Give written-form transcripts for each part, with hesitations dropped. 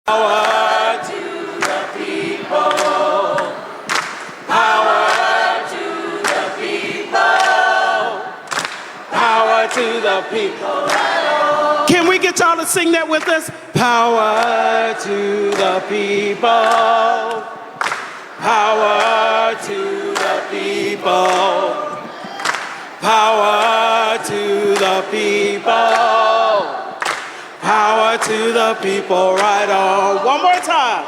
Power to the people. Power to the people. Power to the people. Can we get y'all to sing that with us? Power to the people. Power to the people. Power to the people. Power to the people, right on. One more time.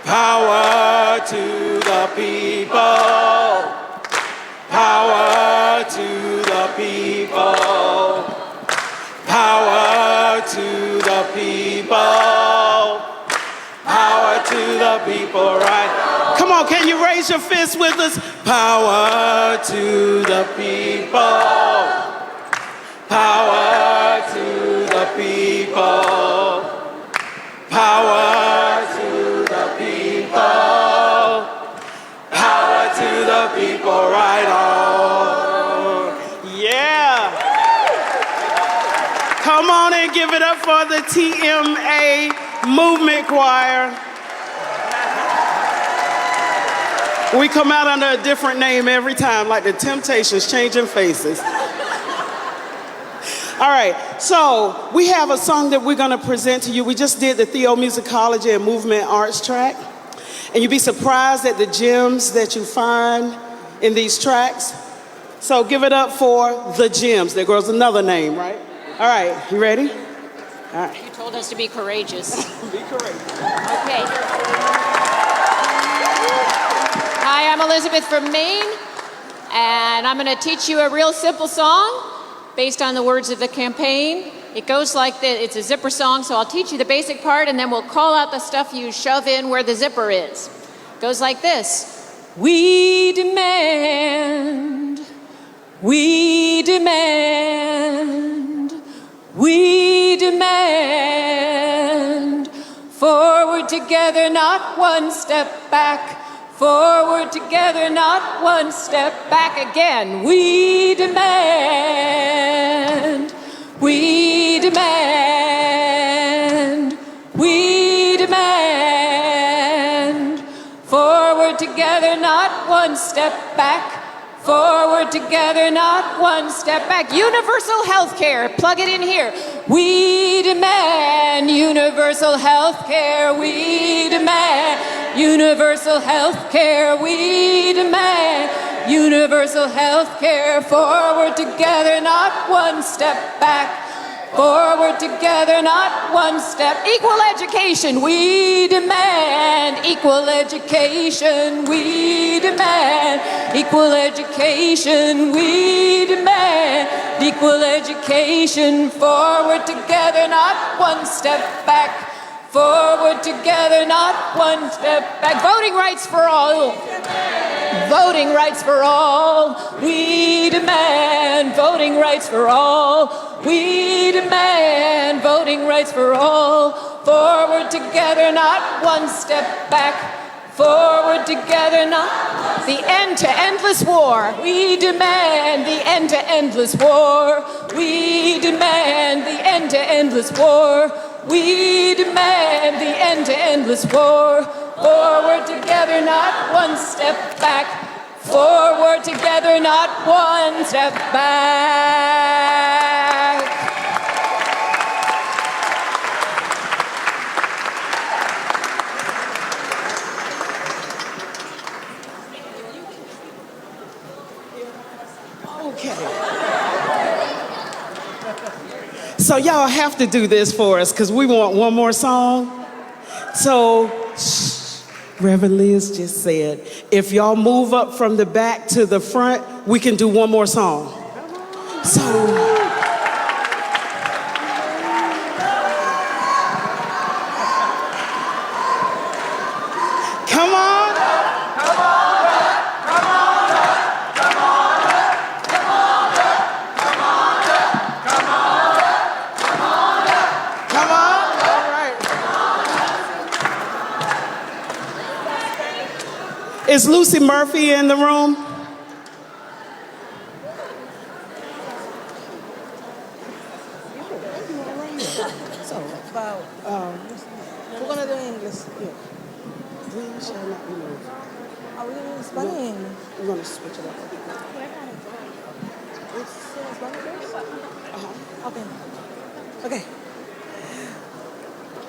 Power to the people. Power to the people. Power to the people. Power to the people, right? Come on, can you raise your fist with us? Power to the people. Power to the people. Power to the people. Power to the people, right on. Yeah. Come on and give it up for the TMA Movement Choir. We come out under a different name every time, like the Temptations, changing faces. All right, so we have a song that we're going to present to you. We just did the Theomusicology and Movement Arts track. And you'd be surprised at the gems that you find in these tracks. So give it up for the gems. There goes another name, right? All right, you ready? All right. You told us to be courageous. Be courageous. Okay. Hi, I'm Elizabeth from Maine, and I'm going to teach you a real simple song based on the words of the campaign. It goes like this. It's a zipper song, so I'll teach you the basic part, and then we'll call out the stuff you shove in where the zipper is. It goes like this. We demand, we demand, we demand, forward together, not one step back. Forward together, not one step back again. We demand, we demand, we demand. Forward together, not one step back. Forward together, not one step back. Universal health care, plug it in here. We demand universal health care. We demand universal health care. We demand universal health care. Forward together, not one step back. Forward together, not one step. Equal education, we demand. Equal education, we demand. Equal education, we demand. Equal education. Forward together, not one step back. Forward together, not one step back. Voting rights for all. Voting rights for all. We demand voting rights for all. We demand voting rights for all. Forward together, not one step back. Forward together, not the end to endless war. We demand the end to endless war. We demand the end to endless war. We demand the end to endless war. Forward together, not one step back. Forward together, not one step back. Okay. So y'all have to do this for us because we want one more song. So, Reverend Liz just said, if y'all move up from the back to the front, we can do one more song. So, come on. Is Lucy Murphy in the room? So about Shall not be moved. Are we in Spanish? We're going to switch it up. It's in Spanish first? Okay. Okay.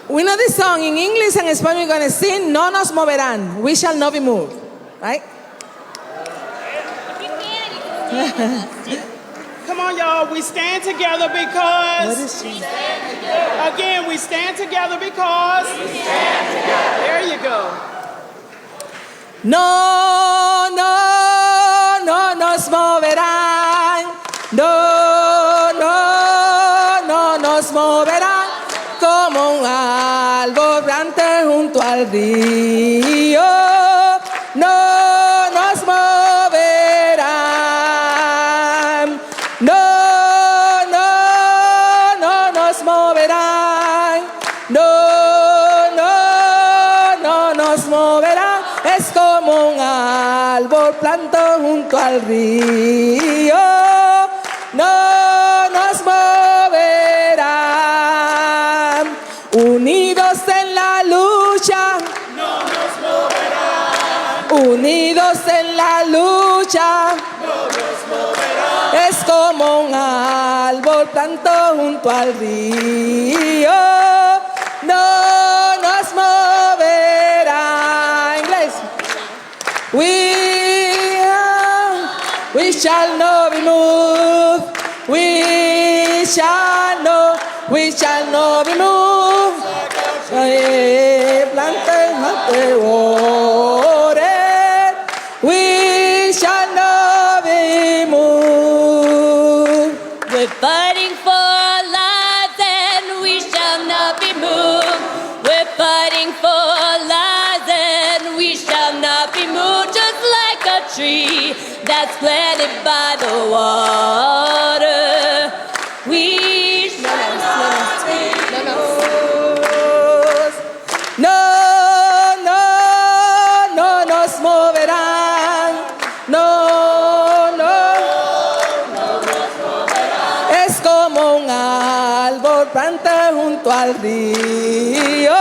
We know this song in English and Spanish. We're going to sing No Nos Moverán. We shall not be moved. Right? Come on, y'all. We stand together because. What is she? Again, we stand together because. We stand together. There you go. No, no, no nos moverán. No, no, no nos moverán. Como un árbol plantado junto al río. No nos moverán. No, no, no nos moverán. No, no, no nos moverán. Es como un árbol plantado junto al río. No nos moverán. Unidos en la lucha. No nos moverán. Unidos en la lucha. No nos moverán. Es como un árbol plantado junto al río. No nos moverá. Inglés. We shall not be moved. We shall not be moved. We shall not be moved. We're fighting for our lives and we shall not be moved. We're fighting for our lives and we shall not be moved. Just like a tree that's planted by the water. We shall not be moved. No, no, no nos moverán. No, no, no nos moverán. Es como un árbol plantado junto al río.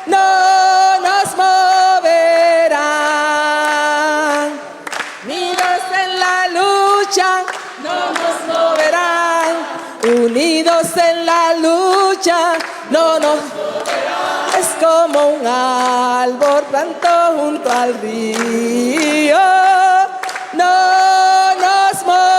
No nos moverán. Unidos en la lucha, no nos moverán. Unidos en la lucha, no nos moverán. Es como un árbol plantado junto al río. No nos moverán.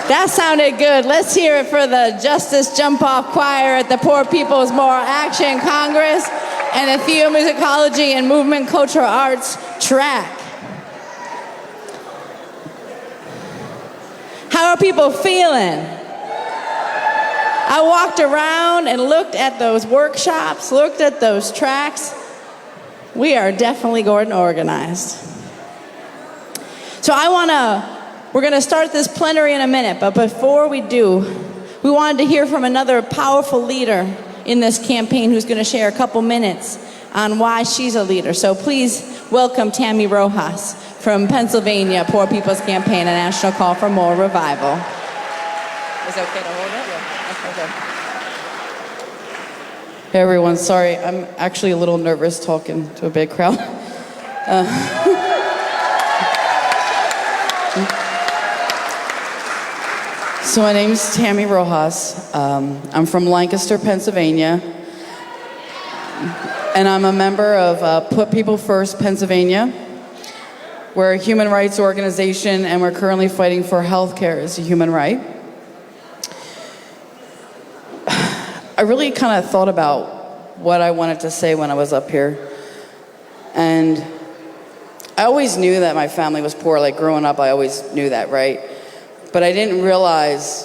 That sounded good. Let's hear it for the Justice Jump Off Choir at the Poor People's Moral Action Congress and the Theomusicology and Movement Cultural Arts track. How are people feeling? I walked around and looked at those workshops, looked at those tracks. We are definitely Gordon organized. So we're going to start this plenary in a minute, but before we do, we wanted to hear from another powerful leader in this campaign who's going to share a couple minutes on why she's a leader. So please welcome Tammy Rojas from Pennsylvania, Poor People's Campaign, a national call for more revival. Is it okay to hold it? Yeah. Okay. Hey everyone, sorry, I'm actually a little nervous talking to a big crowd. So my name's Tammy Rojas. I'm from Lancaster, Pennsylvania. And I'm a member of Put People First Pennsylvania. We're a human rights organization and we're currently fighting for healthcare as a human right. I really kind of thought about what I wanted to say when I was up here. And I always knew that my family was poor. Like growing up, I always knew that, right? But I didn't realize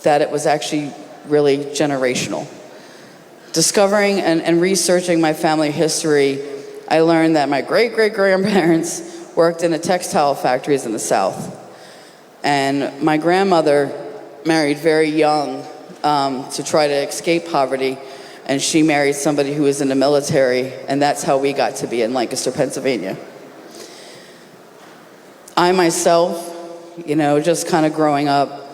that it was actually really generational. Discovering and researching my family history, I learned that my great-great-grandparents worked in the textile factories in the South. And my grandmother married very young to try to escape poverty, and she married somebody who was in the military, and that's how we got to be in Lancaster, Pennsylvania. I myself, just kind of growing up,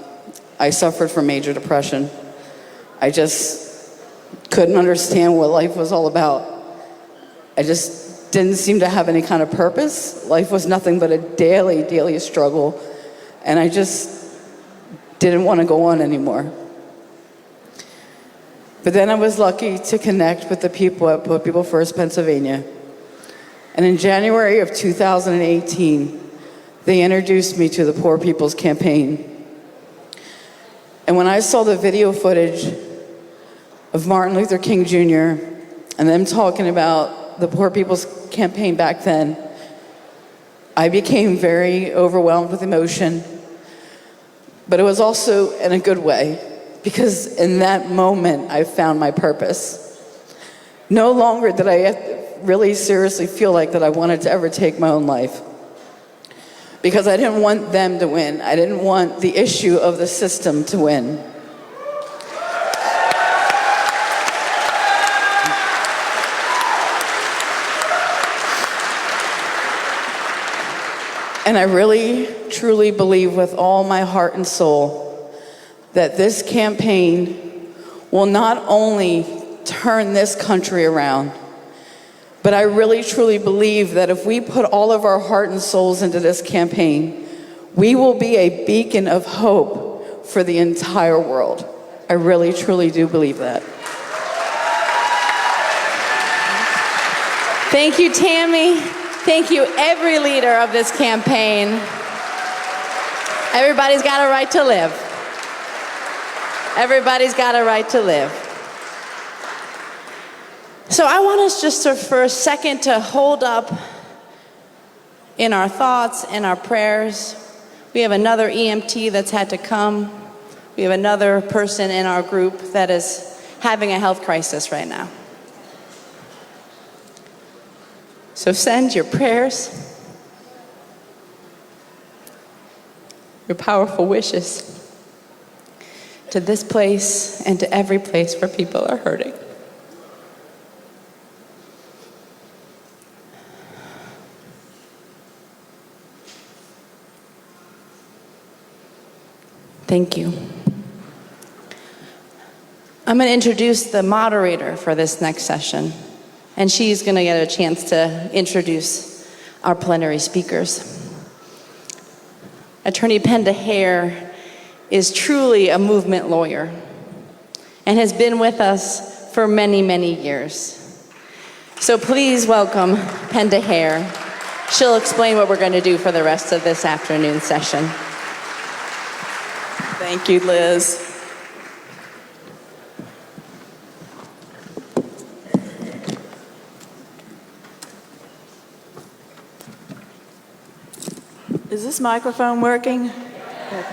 I suffered from major depression. I just couldn't understand what life was all about. I just didn't seem to have any kind of purpose. Life was nothing but a daily struggle, and I just didn't want to go on anymore. But then I was lucky to connect with the people at Poor People First Pennsylvania. And in January of 2018, they introduced me to the Poor People's Campaign. And when I saw the video footage of Martin Luther King Jr. and them talking about the Poor People's Campaign back then, I became very overwhelmed with emotion. But it was also in a good way, because in that moment, I found my purpose. No longer did I really seriously feel like that I wanted to ever take my own life, because I didn't want them to win. I didn't want the issue of the system to win. And I really, truly believe with all my heart and soul that this campaign will not only turn this country around, but I really, truly believe that if we put all of our heart and souls into this campaign, we will be a beacon of hope for the entire world. I really, truly do believe that. Thank you, Tammy. Thank you, every leader of this campaign. Everybody's got a right to live. Everybody's got a right to live. So I want us just for a second to hold up in our thoughts and our prayers. We have another EMT that's had to come. We have another person in our group that is having a health crisis right now. So send your prayers, your powerful wishes to this place and to every place where people are hurting. Thank you. I'm going to introduce the moderator for this next session, and she's going to get a chance to introduce our plenary speakers. Attorney Penda Hare is truly a movement lawyer and has been with us for many, many years. So please welcome Penda Hare. She'll explain what we're going to do for the rest of this afternoon session. Thank you, Liz. Is this microphone working? Okay.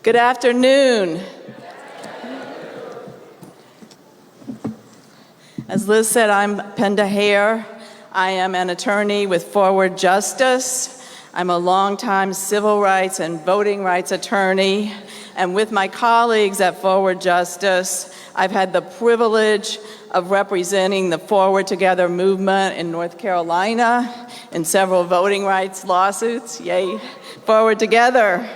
Good afternoon. As Liz said, I'm Penda Hare. I am an attorney with Forward Justice. I'm a longtime civil rights and voting rights attorney. And with my colleagues at Forward Justice, I've had the privilege of representing the Forward Together movement in North Carolina in several voting rights lawsuits. Yay, Forward Together.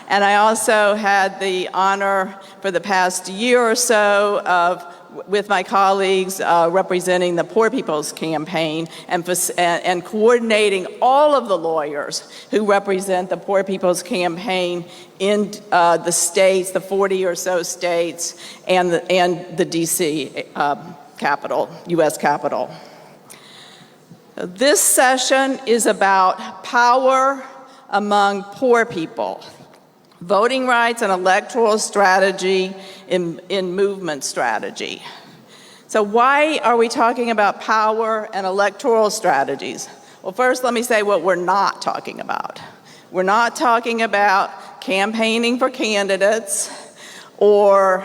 And I also had the honor for the past year or so of, with my colleagues, representing the Poor People's Campaign and coordinating all of the lawyers who represent the Poor People's Campaign in the states, the 40 or so states, and the DC capital, US Capitol. This session is about power among poor people. Voting rights and electoral strategy in movement strategy. So why are we talking about power and electoral strategies? Well, first let me say what we're not talking about. We're not talking about campaigning for candidates or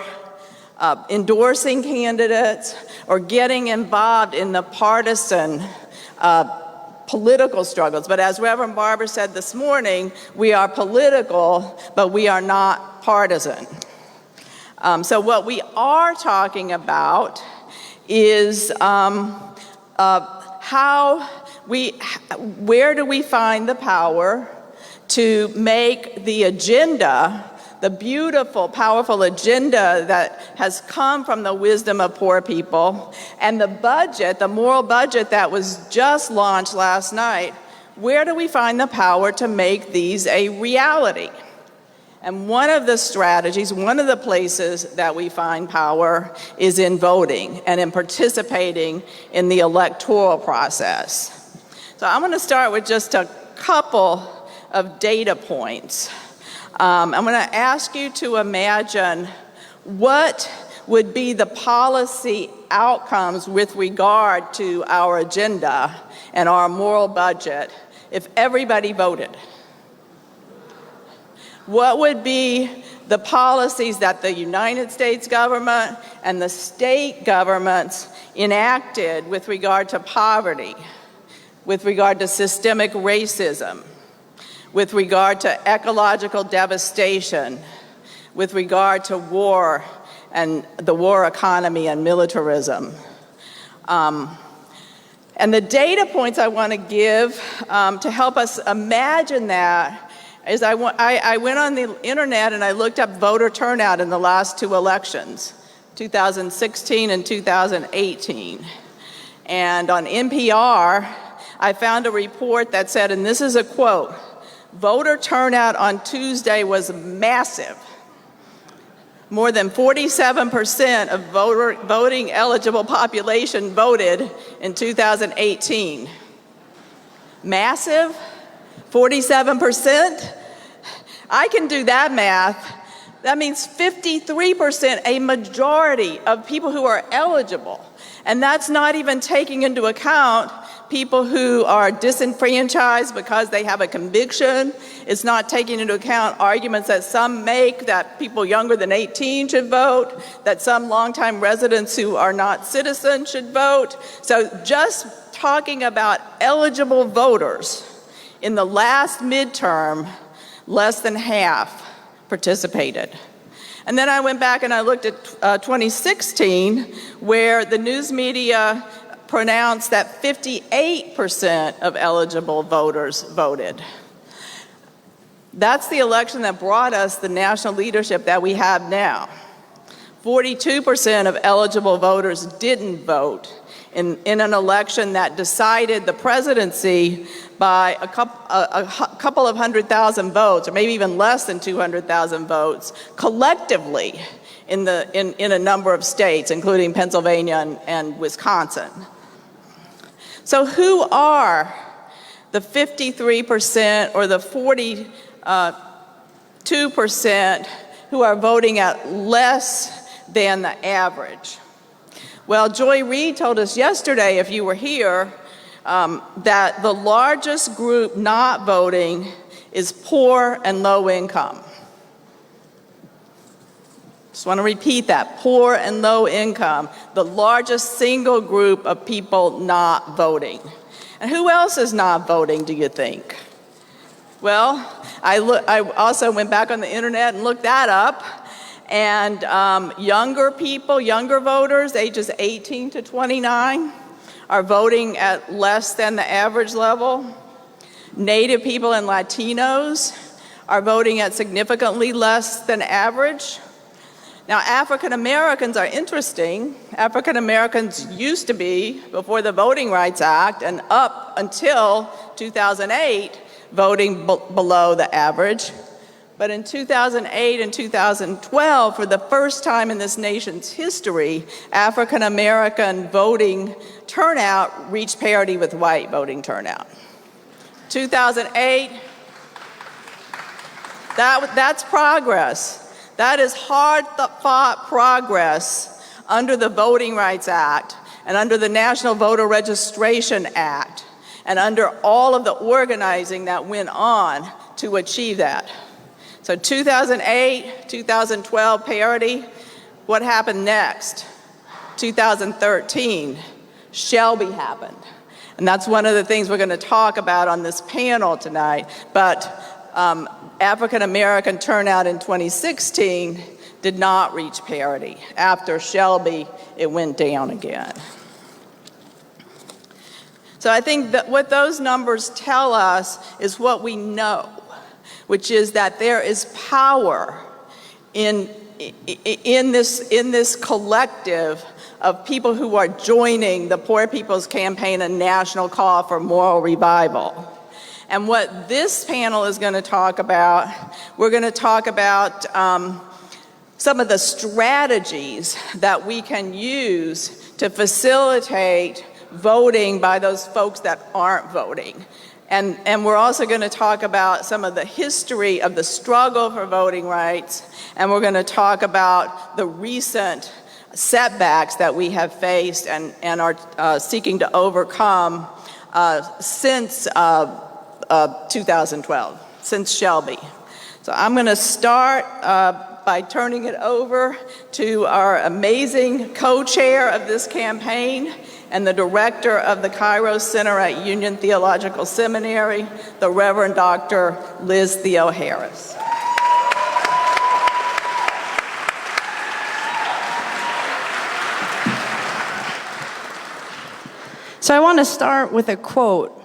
endorsing candidates or getting involved in the partisan political struggles. But as Reverend Barber said this morning, we are political, but we are not partisan. So what we are talking about is where do we find the power to make the agenda, the beautiful, powerful agenda that has come from the wisdom of poor people, and the budget, the moral budget that was just launched last night, where do we find the power to make these a reality? And one of the strategies, one of the places that we find power is in voting and in participating in the electoral process. So I'm going to start with just a couple of data points. I'm going to ask you to imagine what would be the policy outcomes with regard to our agenda and our moral budget if everybody voted. What would be the policies that the United States government and the state governments enacted with regard to poverty, with regard to systemic racism, with regard to ecological devastation, with regard to war and the war economy and militarism? And the data points I want to give to help us imagine that is I went on the internet and I looked up voter turnout in the last two elections, 2016 and 2018. And on NPR, I found a report that said, and this is a quote, voter turnout on Tuesday was massive. More than 47% of voting eligible population voted in 2018. Massive? 47%? I can do that math. That means 53%, a majority of people who are eligible. And that's not even taking into account people who are disenfranchised because they have a conviction. It's not taking into account arguments that some make that people younger than 18 should vote, that some longtime residents who are not citizens should vote. So just talking about eligible voters, in the last midterm, less than half participated. And then I went back and I looked at 2016, where the news media pronounced that 58% of eligible voters voted. That's the election that brought us the national leadership that we have now. 42% of eligible voters didn't vote in an election that decided the presidency by a couple of 100,000 votes, or maybe even less than 200,000 votes, collectively in a number of states, including Pennsylvania and Wisconsin. So who are the 53% or the 42% who are voting at less than the average? Well, Joy Reid told us yesterday, if you were here, that the largest group not voting is poor and low income. Just want to repeat that, poor and low income, the largest single group of people not voting. And who else is not voting, do you think? Well, I also went back on the internet and looked that up. And younger people, younger voters, ages 18 to 29, are voting at less than the average level. Native people and Latinos are voting at significantly less than average. Now, African Americans are interesting. African Americans used to be, before the Voting Rights Act and up until 2008, voting below the average. But in 2008 and 2012, for the first time in this nation's history, African American voting turnout reached parity with white voting turnout. 2008, that's progress. That is hard-fought progress under the Voting Rights Act and under the National Voter Registration Act and under all of the organizing that went on to achieve that. So 2008, 2012 parity, what happened next? 2013, Shelby happened. And that's one of the things we're going to talk about on this panel tonight. But African American turnout in 2016 did not reach parity. After Shelby, it went down again. So I think that what those numbers tell us is what we know, which is that there is power in this collective of people who are joining the Poor People's Campaign, a national call for moral revival. And what this panel is going to talk about, we're going to talk about some of the strategies that we can use to facilitate voting by those folks that aren't voting. And we're also going to talk about some of the history of the struggle for voting rights, and we're going to talk about the recent setbacks that we have faced and are seeking to overcome since 2012, since Shelby. So I'm going to start by turning it over to our amazing co-chair of this campaign and the director of the Kairos Center at Union Theological Seminary, the Reverend Dr. Liz Theo Harris. So I want to start with a quote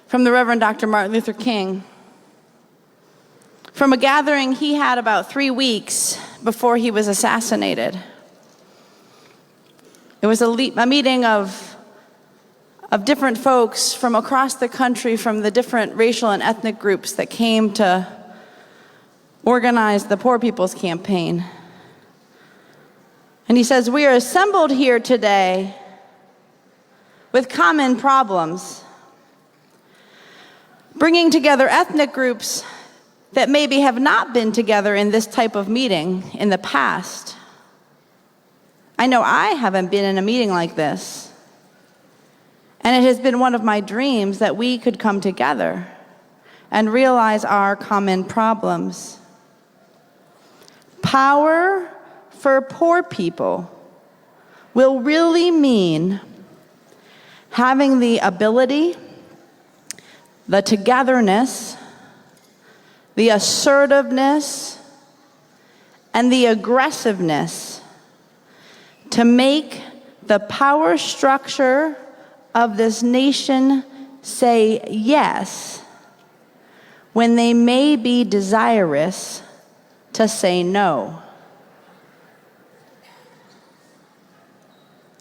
from the Reverend Dr. Martin Luther King from a gathering he had about 3 weeks before he was assassinated. It was a meeting of different folks from across the country, from the different racial and ethnic groups that came to organize the Poor People's Campaign. And he says, "We are assembled here today with common problems, bringing together ethnic groups that maybe have not been together in this type of meeting in the past. I know I haven't been in a meeting like this, and it has been one of my dreams that we could come together and realize our common problems. Power for poor people will really mean having the ability, the togetherness, the assertiveness, and the aggressiveness to make the power structure of this nation say yes when they may be desirous to say no.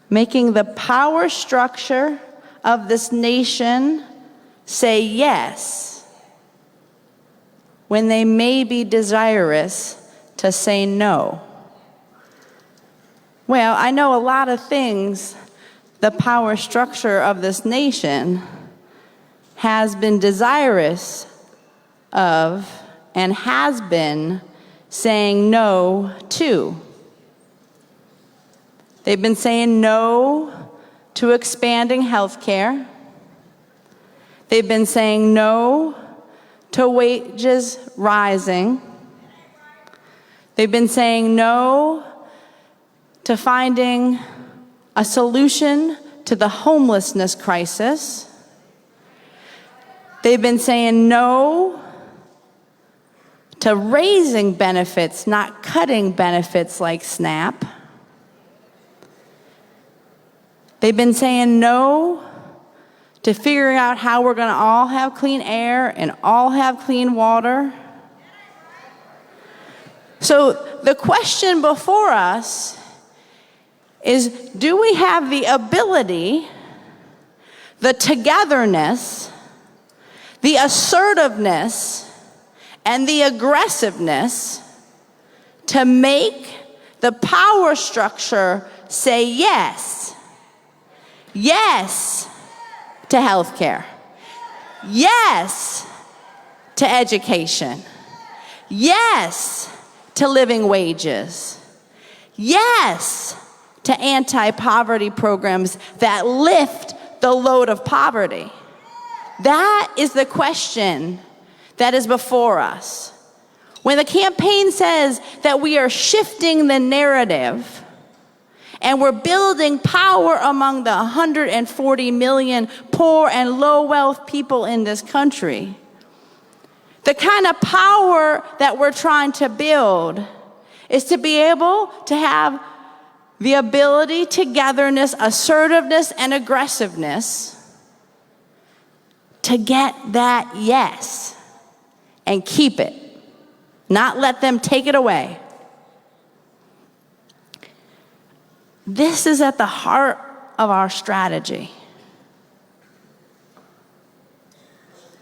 Making the power structure of this nation say yes when they may be desirous to say no." Well, I know a lot of things the power structure of this nation has been desirous of and has been saying no to. They've been saying no to expanding health care. They've been saying no to wages rising. They've been saying no to finding a solution to the homelessness crisis. They've been saying no to raising benefits, not cutting benefits like SNAP. They've been saying no to figuring out how we're going to all have clean air and all have clean water. So the question before us is, do we have the ability, the togetherness, the assertiveness, and the aggressiveness to make the power structure say yes? Yes to health care. Yes to education. Yes to living wages. Yes to anti-poverty programs that lift the load of poverty. That is the question that is before us. When the campaign says that we are shifting the narrative and we're building power among the 140 million poor and low wealth people in this country, The kind of power that we're trying to build is to be able to have the ability, togetherness, assertiveness, and aggressiveness to get that yes and keep it, not let them take it away. This is at the heart of our strategy.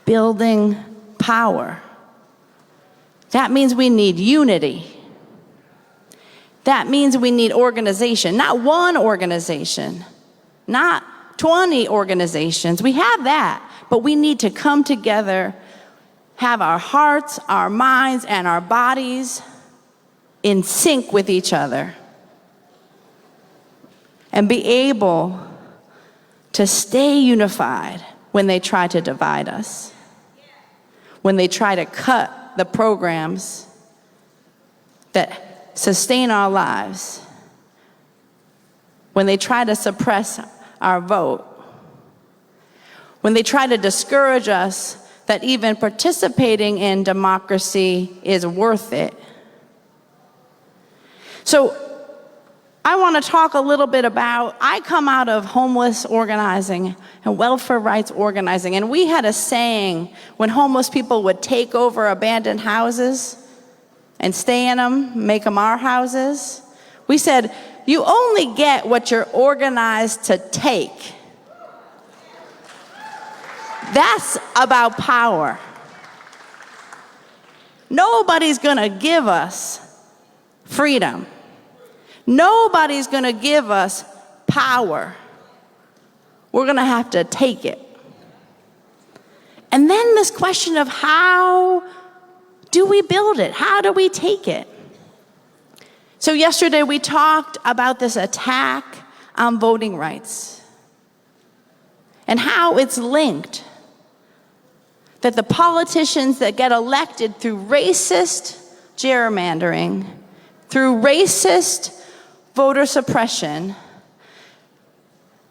Building power. That means we need unity. That means we need organization, not one organization, not 20 organizations. We have that, but we need to come together, have our hearts, our minds, and our bodies in sync with each other, and be able to stay unified when they try to divide us, when they try to cut the programs that sustain our lives, when they try to suppress our vote, when they try to discourage us that even participating in democracy is worth it. So I want to talk a little bit about, I come out of homeless organizing and welfare rights organizing, and we had a saying when homeless people would take over abandoned houses and stay in them, make them our houses. We said, you only get what you're organized to take. That's about power. Nobody's gonna give us freedom. Nobody's gonna give us power. We're gonna have to take it. And then this question of how do we build it? How do we take it? So yesterday we talked about this attack on voting rights and how it's linked. That the politicians that get elected through racist gerrymandering, through racist voter suppression,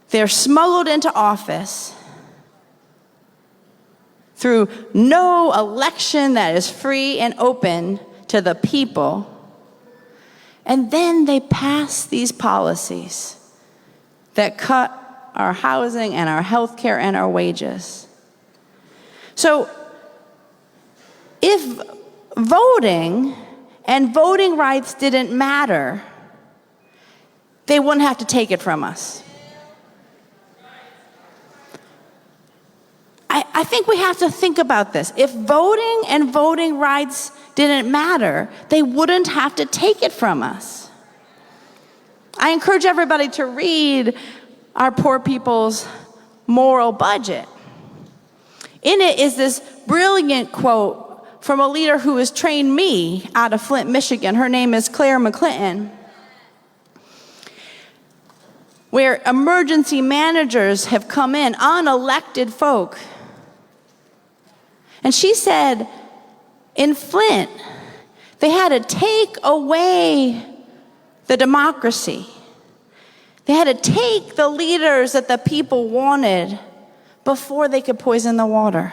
they're smuggled into office through no election that is free and open to the people. And then they pass these policies that cut our housing and our health care and our wages. So if voting and voting rights didn't matter, they wouldn't have to take it from us. I think we have to think about this. If voting and voting rights didn't matter, they wouldn't have to take it from us. I encourage everybody to read our poor people's moral budget. In it is this brilliant quote from a leader who has trained me out of Flint, Michigan. Her name is Claire McClinton, where emergency managers have come in, unelected folk. And she said, in Flint, they had to take away the democracy. They had to take the leaders that the people wanted before they could poison the water.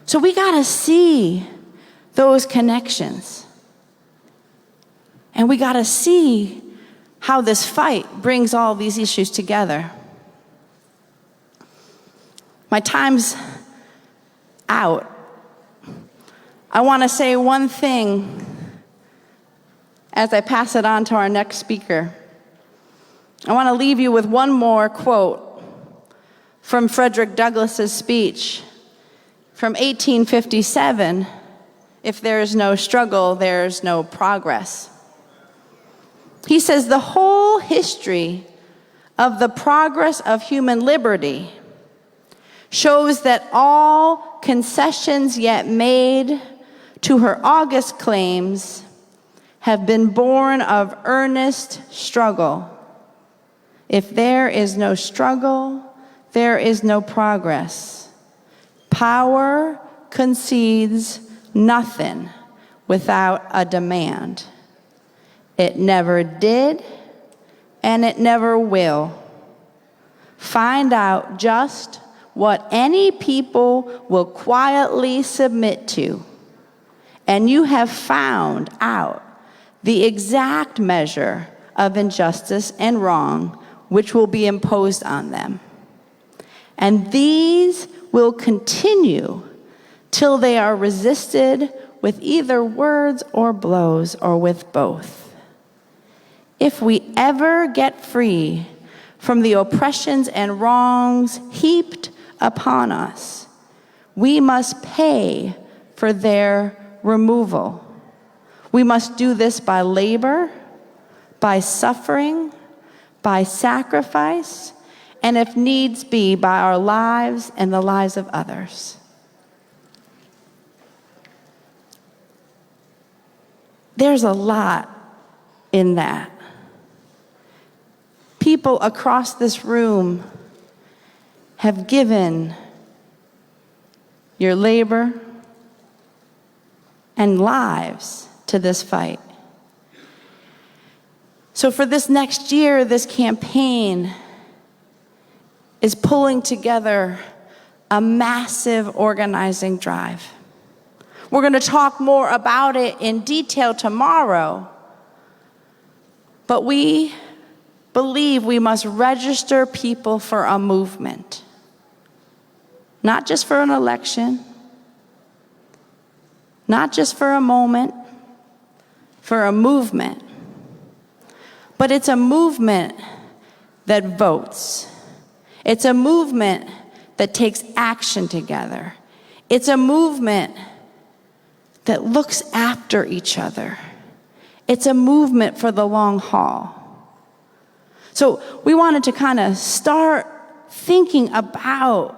So we got to see those connections. And we got to see how this fight brings all these issues together. My time's out. I want to say one thing as I pass it on to our next speaker. I want to leave you with one more quote from Frederick Douglass's speech from 1857, "If there is no struggle, there is no progress." He says, "The whole history of the progress of human liberty shows that all concessions yet made to her august claims have been born of earnest struggle. If there is no struggle, there is no progress. Power concedes nothing without a demand. It never did, and it never will. Find out just what any people will quietly submit to, and you have found out the exact measure of injustice and wrong which will be imposed on them. And these will continue till they are resisted with either words or blows, or with both. If we ever get free from the oppressions and wrongs heaped upon us, we must pay for their removal. We must do this by labor, by suffering, by sacrifice, and if needs be, by our lives and the lives of others. There's a lot in that. People across this room have given your labor and lives to this fight. So for this next year, this campaign is pulling together a massive organizing drive. We're going to talk more about it in detail tomorrow, but we believe we must register people for a movement, not just for an election, not just for a moment, for a movement. But it's a movement that votes. It's a movement that takes action together. It's a movement that looks after each other. It's a movement for the long haul. So we wanted to kind of start thinking about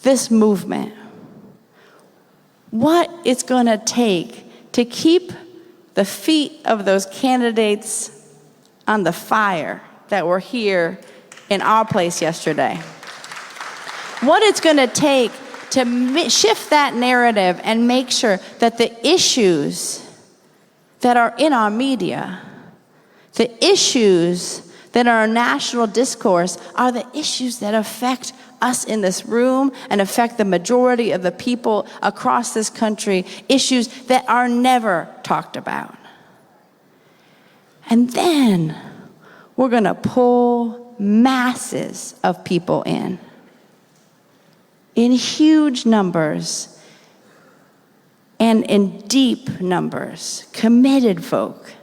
this movement. What it's going to take to keep the feet of those candidates on the fire that were here in our place yesterday. What it's going to take to shift that narrative and make sure that the issues that are in our media, the issues that are in national discourse, are the issues that affect us in this room and affect the majority of the people across this country, issues that are never talked about. And then we're going to pull masses of people in huge numbers and in deep numbers, committed folk.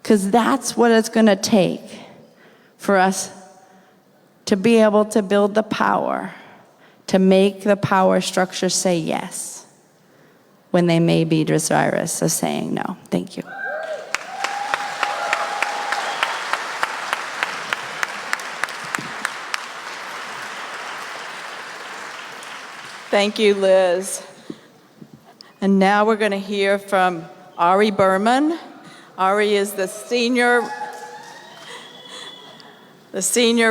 Because that's what it's going to take for us to be able to build the power, to make the power structure say yes when they may be desirous of saying no. Thank you. Thank you, Liz. And now we're going to hear from Ari Berman. Ari is the senior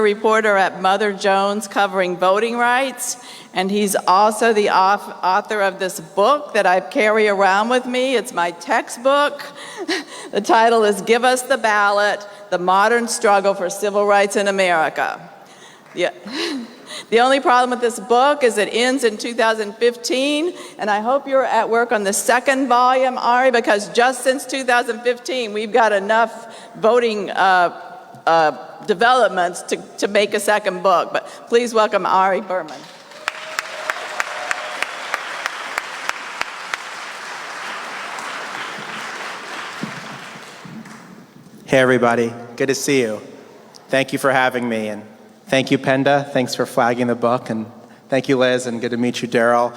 reporter at Mother Jones covering voting rights, and he's also the author of this book that I carry around with me. It's my textbook. The title is Give Us the Ballot, The Modern Struggle for Civil Rights in America. Yeah. The only problem with this book is it ends in 2015, and I hope you're at work on the second volume, Ari, because just since 2015, we've got enough voting developments to make a second book. But please welcome Ari Berman. Hey everybody, good to see you. Thank you for having me, and thank you, Penda. Thanks for flagging the book, and thank you, Liz, and good to meet you, Daryl.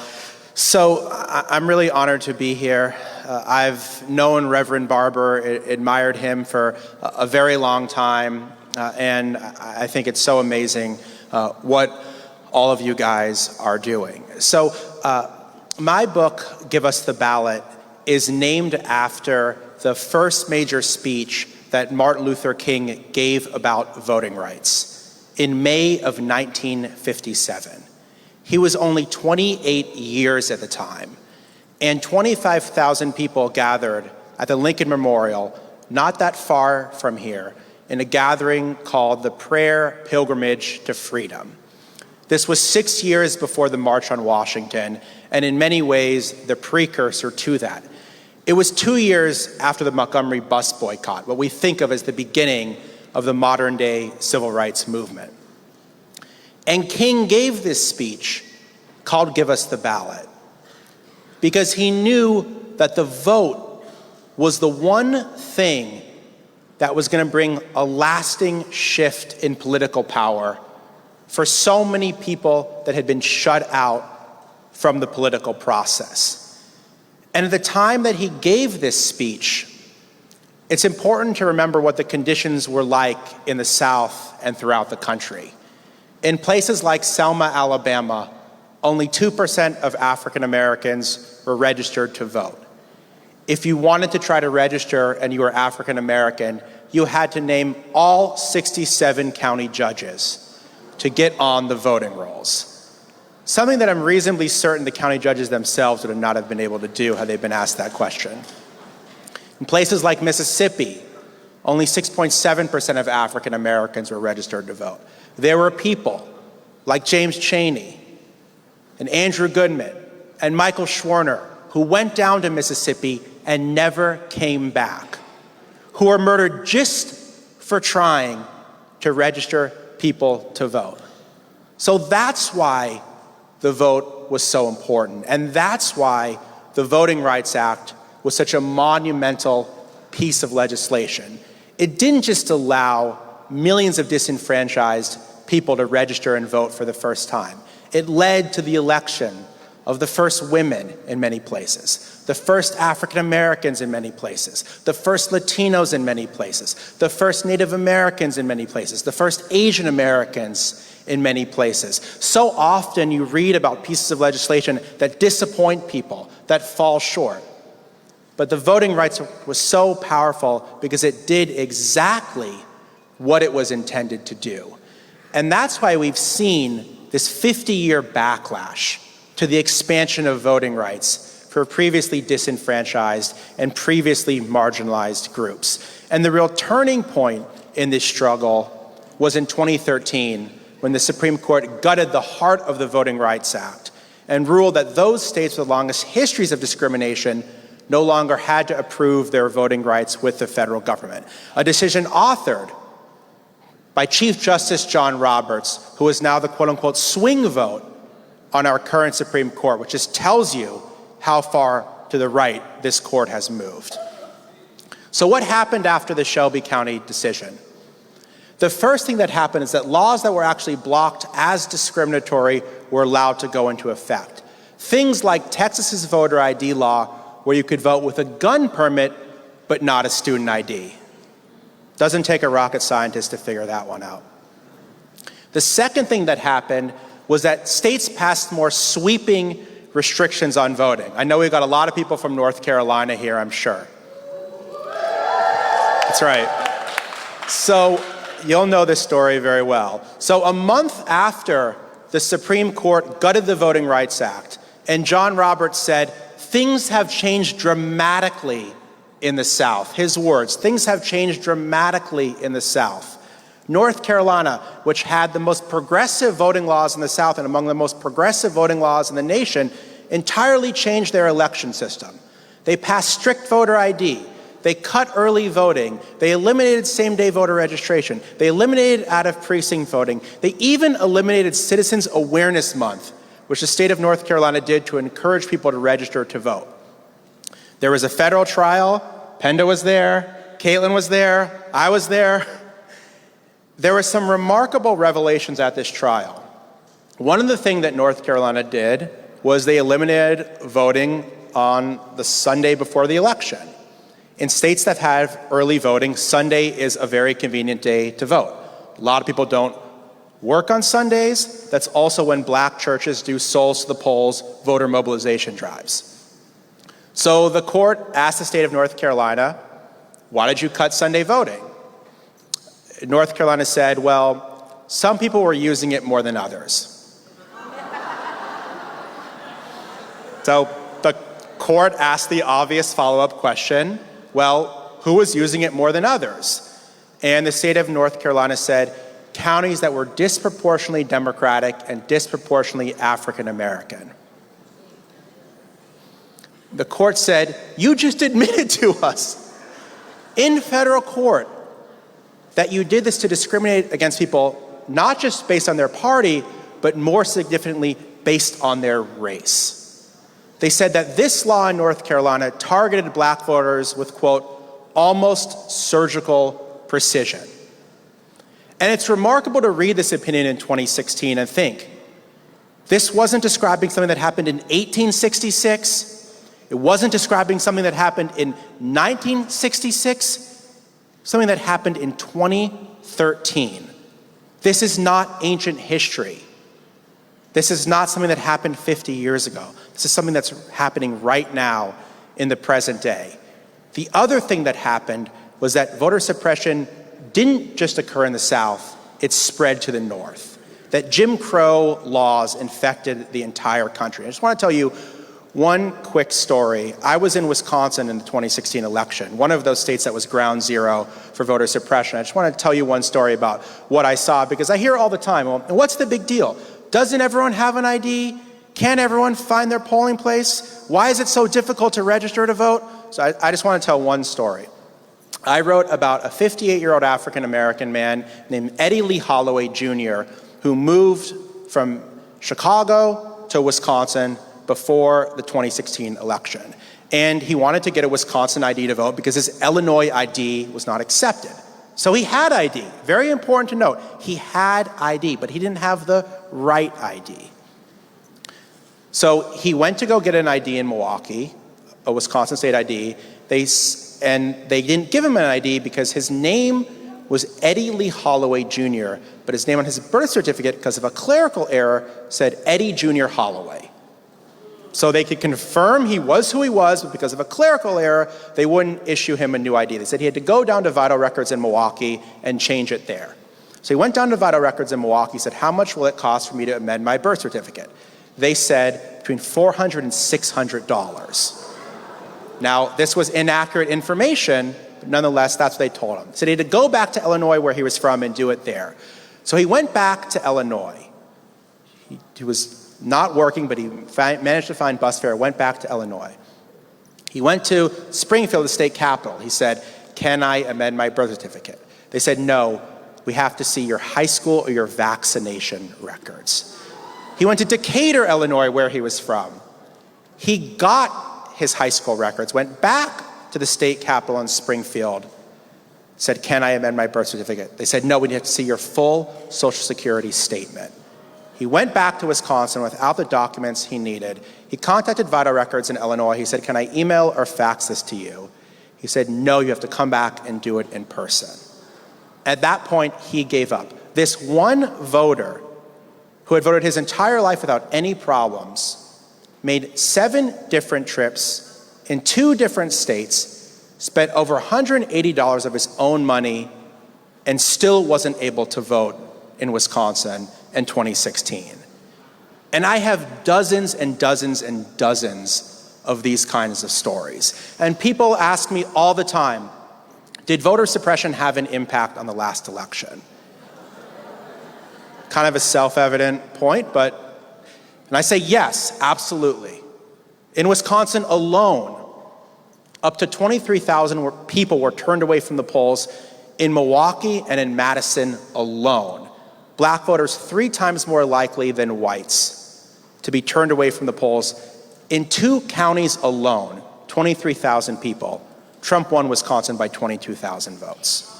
So I'm really honored to be here. I've known Reverend Barber, admired him for a very long time, and I think it's so amazing what all of you guys are doing. So my book, Give Us the Ballot, is named after the first major speech that Martin Luther King gave about voting rights in May of 1957. He was only 28 years at the time, and 25,000 people gathered at the Lincoln Memorial, not that far from here, in a gathering called the Prayer Pilgrimage to Freedom. This was 6 years before the March on Washington, and in many ways, the precursor to that. It was 2 years after the Montgomery bus boycott, what we think of as the beginning of the modern-day civil rights movement. And King gave this speech called Give Us the Ballot, because he knew that the vote was the one thing that was going to bring a lasting shift in political power for so many people that had been shut out from the political process. And at the time that he gave this speech, it's important to remember what the conditions were like in the South and throughout the country. In places like Selma, Alabama, only 2% of African Americans were registered to vote. If you wanted to try to register and you were African American, you had to name all 67 county judges to get on the voting rolls. Something that I'm reasonably certain the county judges themselves would not have been able to do had they been asked that question. In places like Mississippi, only 6.7% of African Americans were registered to vote. There were people like James Chaney and Andrew Goodman and Michael Schwerner who went down to Mississippi and never came back, who were murdered just for trying to register people to vote. So that's why the vote was so important, and that's why the Voting Rights Act was such a monumental piece of legislation. It didn't just allow millions of disenfranchised people to register and vote for the first time. It led to the election of the first women in many places, the first African Americans in many places, the first Latinos in many places, the first Native Americans in many places, the first Asian Americans in many places. So often you read about pieces of legislation that disappoint people, that fall short. But the Voting Rights was so powerful because it did exactly what it was intended to do. And that's why we've seen this 50-year backlash to the expansion of voting rights for previously disenfranchised and previously marginalized groups. And the real turning point in this struggle was in 2013, when the Supreme Court gutted the heart of the Voting Rights Act and ruled that those states with the longest histories of discrimination no longer had to approve their voting rights with the federal government. A decision authored by Chief Justice John Roberts, who is now the quote-unquote swing vote on our current Supreme Court, which just tells you how far to the right this court has moved. So what happened after the Shelby County decision? The first thing that happened is that laws that were actually blocked as discriminatory were allowed to go into effect. Things like Texas's voter ID law, where you could vote with a gun permit, but not a student ID. Doesn't take a rocket scientist to figure that one out. The second thing that happened was that states passed more sweeping restrictions on voting. I know we've got a lot of people from North Carolina here, I'm sure. That's right. So you'll know this story very well. So a month after the Supreme Court gutted the Voting Rights Act, and John Roberts said, things have changed dramatically in the South. His words, things have changed dramatically in the South. North Carolina, which had the most progressive voting laws in the South and among the most progressive voting laws in the nation, entirely changed their election system. They passed strict voter ID. They cut early voting. They eliminated same-day voter registration. They eliminated out-of-precinct voting. They even eliminated Citizens Awareness Month, which the state of North Carolina did to encourage people to register to vote. There was a federal trial. Penda was there. Caitlin was there. I was there. There were some remarkable revelations at this trial. One of the things that North Carolina did was they eliminated voting on the Sunday before the election. In states that have early voting, Sunday is a very convenient day to vote. A lot of people don't work on Sundays. That's also when black churches do souls to the polls voter mobilization drives. So the court asked the state of North Carolina, why did you cut Sunday voting? North Carolina said, well, some people were using it more than others. So the court asked the obvious follow-up question, well, who was using it more than others? And the state of North Carolina said counties that were disproportionately Democratic and disproportionately African American. The court said, you just admitted to us in federal court that you did this to discriminate against people, not just based on their party, but more significantly, based on their race. They said that this law in North Carolina targeted black voters with, quote, almost surgical precision. And it's remarkable to read this opinion in 2016 and think, this wasn't describing something that happened in 1866. It wasn't describing something that happened in 1966, something that happened in 2013. This is not ancient history. This is not something that happened 50 years ago. This is something that's happening right now in the present day. The other thing that happened was that voter suppression didn't just occur in the South, it spread to the North. That Jim Crow laws infected the entire country. I just want to tell you one quick story. I was in Wisconsin in the 2016 election, one of those states that was ground zero for voter suppression. I just want to tell you one story about what I saw, because I hear all the time, well, what's the big deal? Doesn't everyone have an ID? Can't everyone find their polling place? Why is it so difficult to register to vote? So I just want to tell one story. I wrote about a 58-year-old African-American man named Eddie Lee Holloway Jr., who moved from Chicago to Wisconsin before the 2016 election. And he wanted to get a Wisconsin ID to vote because his Illinois ID was not accepted. So he had ID. Very important to note, he had ID, but he didn't have the right ID. So he went to go get an ID in Milwaukee, a Wisconsin state ID. And they didn't give him an ID because his name was Eddie Lee Holloway Jr., but his name on his birth certificate, because of a clerical error, said Eddie Jr. Holloway. So they could confirm he was who he was, but because of a clerical error, they wouldn't issue him a new ID. They said he had to go down to Vital Records in Milwaukee and change it there. So he went down to Vital Records in Milwaukee, said, how much will it cost for me to amend my birth certificate? They said between $400 and $600. Now, this was inaccurate information, but nonetheless, that's what they told him. So he had to go back to Illinois, where he was from, and do it there. So he went back to Illinois. He was not working, but he managed to find bus fare, went back to Illinois. He went to Springfield, the state capital. He said, can I amend my birth certificate? They said, no, we have to see your high school or your vaccination records. He went to Decatur, Illinois, where he was from. He got his high school records, went back to the state capitol in Springfield, said, can I amend my birth certificate? They said, no, we need to see your full Social Security statement. He went back to Wisconsin without the documents he needed. He contacted Vital Records in Illinois. He said, can I email or fax this to you? He said, no, you have to come back and do it in person. At that point, he gave up. This one voter who had voted his entire life without any problems made 7 different trips in 2 different states, spent over $180 of his own money, and still wasn't able to vote in Wisconsin in 2016. And I have dozens and dozens and dozens of these kinds of stories. And people ask me all the time, did voter suppression have an impact on the last election? Kind of a self-evident point, and I say yes, absolutely. In Wisconsin alone, up to 23,000 people were turned away from the polls in Milwaukee and in Madison alone. Black voters 3 times more likely than whites to be turned away from the polls. In 2 counties alone, 23,000 people. Trump won Wisconsin by 22,000 votes.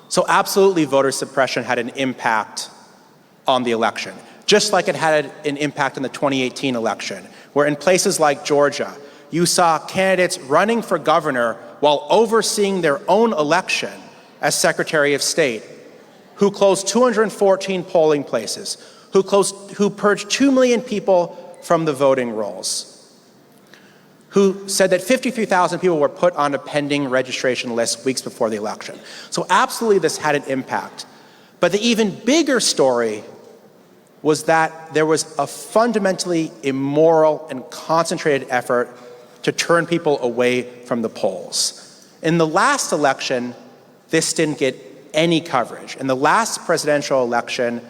So absolutely, voter suppression had an impact on the election, just like it had an impact in the 2018 election, where in places like Georgia, you saw candidates running for governor while overseeing their own election as Secretary of State, who closed 214 polling places, who purged 2 million people from the voting rolls, who said that 53,000 people were put on a pending registration list weeks before the election. So absolutely this had an impact. But the even bigger story was that there was a fundamentally immoral and concentrated effort to turn people away from the polls. In the last election, this didn't get any coverage. In the last presidential election,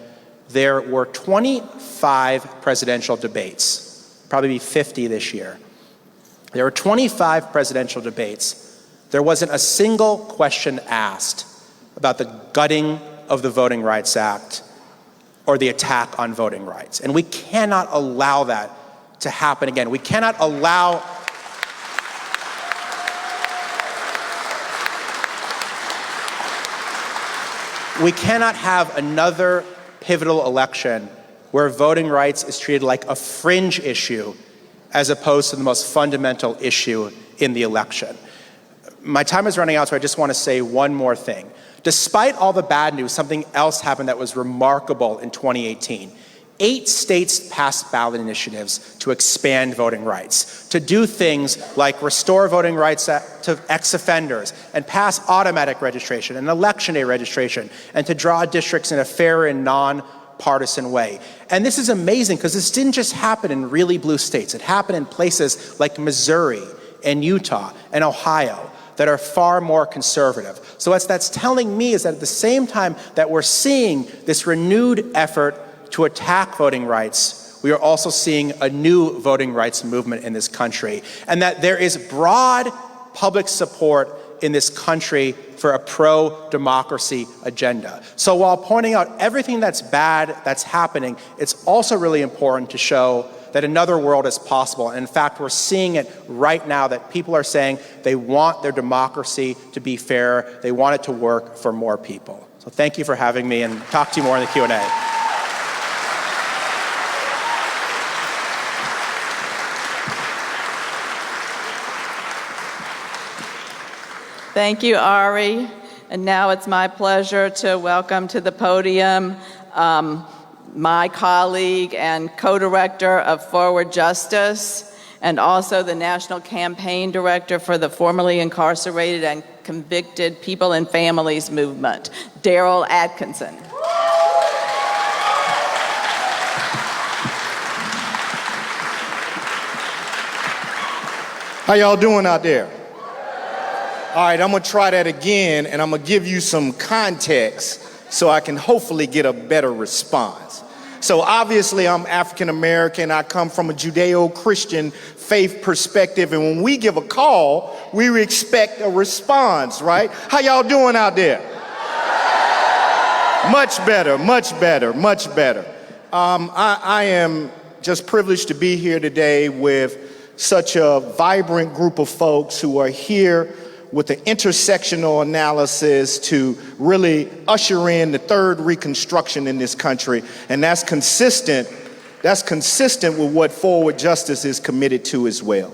there were 25 presidential debates, probably be 50 this year. There were 25 presidential debates. There wasn't a single question asked about the gutting of the Voting Rights Act or the attack on voting rights. And we cannot allow that to happen again. We cannot allow we cannot have another pivotal election where voting rights is treated like a fringe issue as opposed to the most fundamental issue in the election. My time is running out, so I just want to say one more thing. Despite all the bad news, something else happened that was remarkable in 2018. 8 states passed ballot initiatives to expand voting rights, to do things like restore voting rights to ex-offenders and pass automatic registration and election day registration and to draw districts in a fair and non-partisan way. And this is amazing because this didn't just happen in really blue states. It happened in places like Missouri and Utah and Ohio that are far more conservative. So what that's telling me is that at the same time that we're seeing this renewed effort to attack voting rights, we are also seeing a new voting rights movement in this country, and that there is broad public support in this country for a pro-democracy agenda. So while pointing out everything that's bad that's happening, it's also really important to show that another world is possible. And in fact, we're seeing it right now that people are saying they want their democracy to be fair, they want it to work for more people. So thank you for having me, and talk to you more in the Q&A. Thank you, Ari. And now it's my pleasure to welcome to the podium my colleague and co-director of Forward Justice, and also the National Campaign Director for the Formerly Incarcerated and Convicted People and Families Movement, Daryl Atkinson. How y'all doing out there? All right, I'm gonna try that again, and I'm gonna give you some context so I can hopefully get a better response. So obviously I'm African American, I come from a Judeo-Christian faith perspective, and when we give a call, we expect a response, right? How y'all doing out there? Much better, much better, much better. I am just privileged to be here today with such a vibrant group of folks who are here with the intersectional analysis to really usher in the third Reconstruction in this country. And that's consistent with what Forward Justice is committed to as well.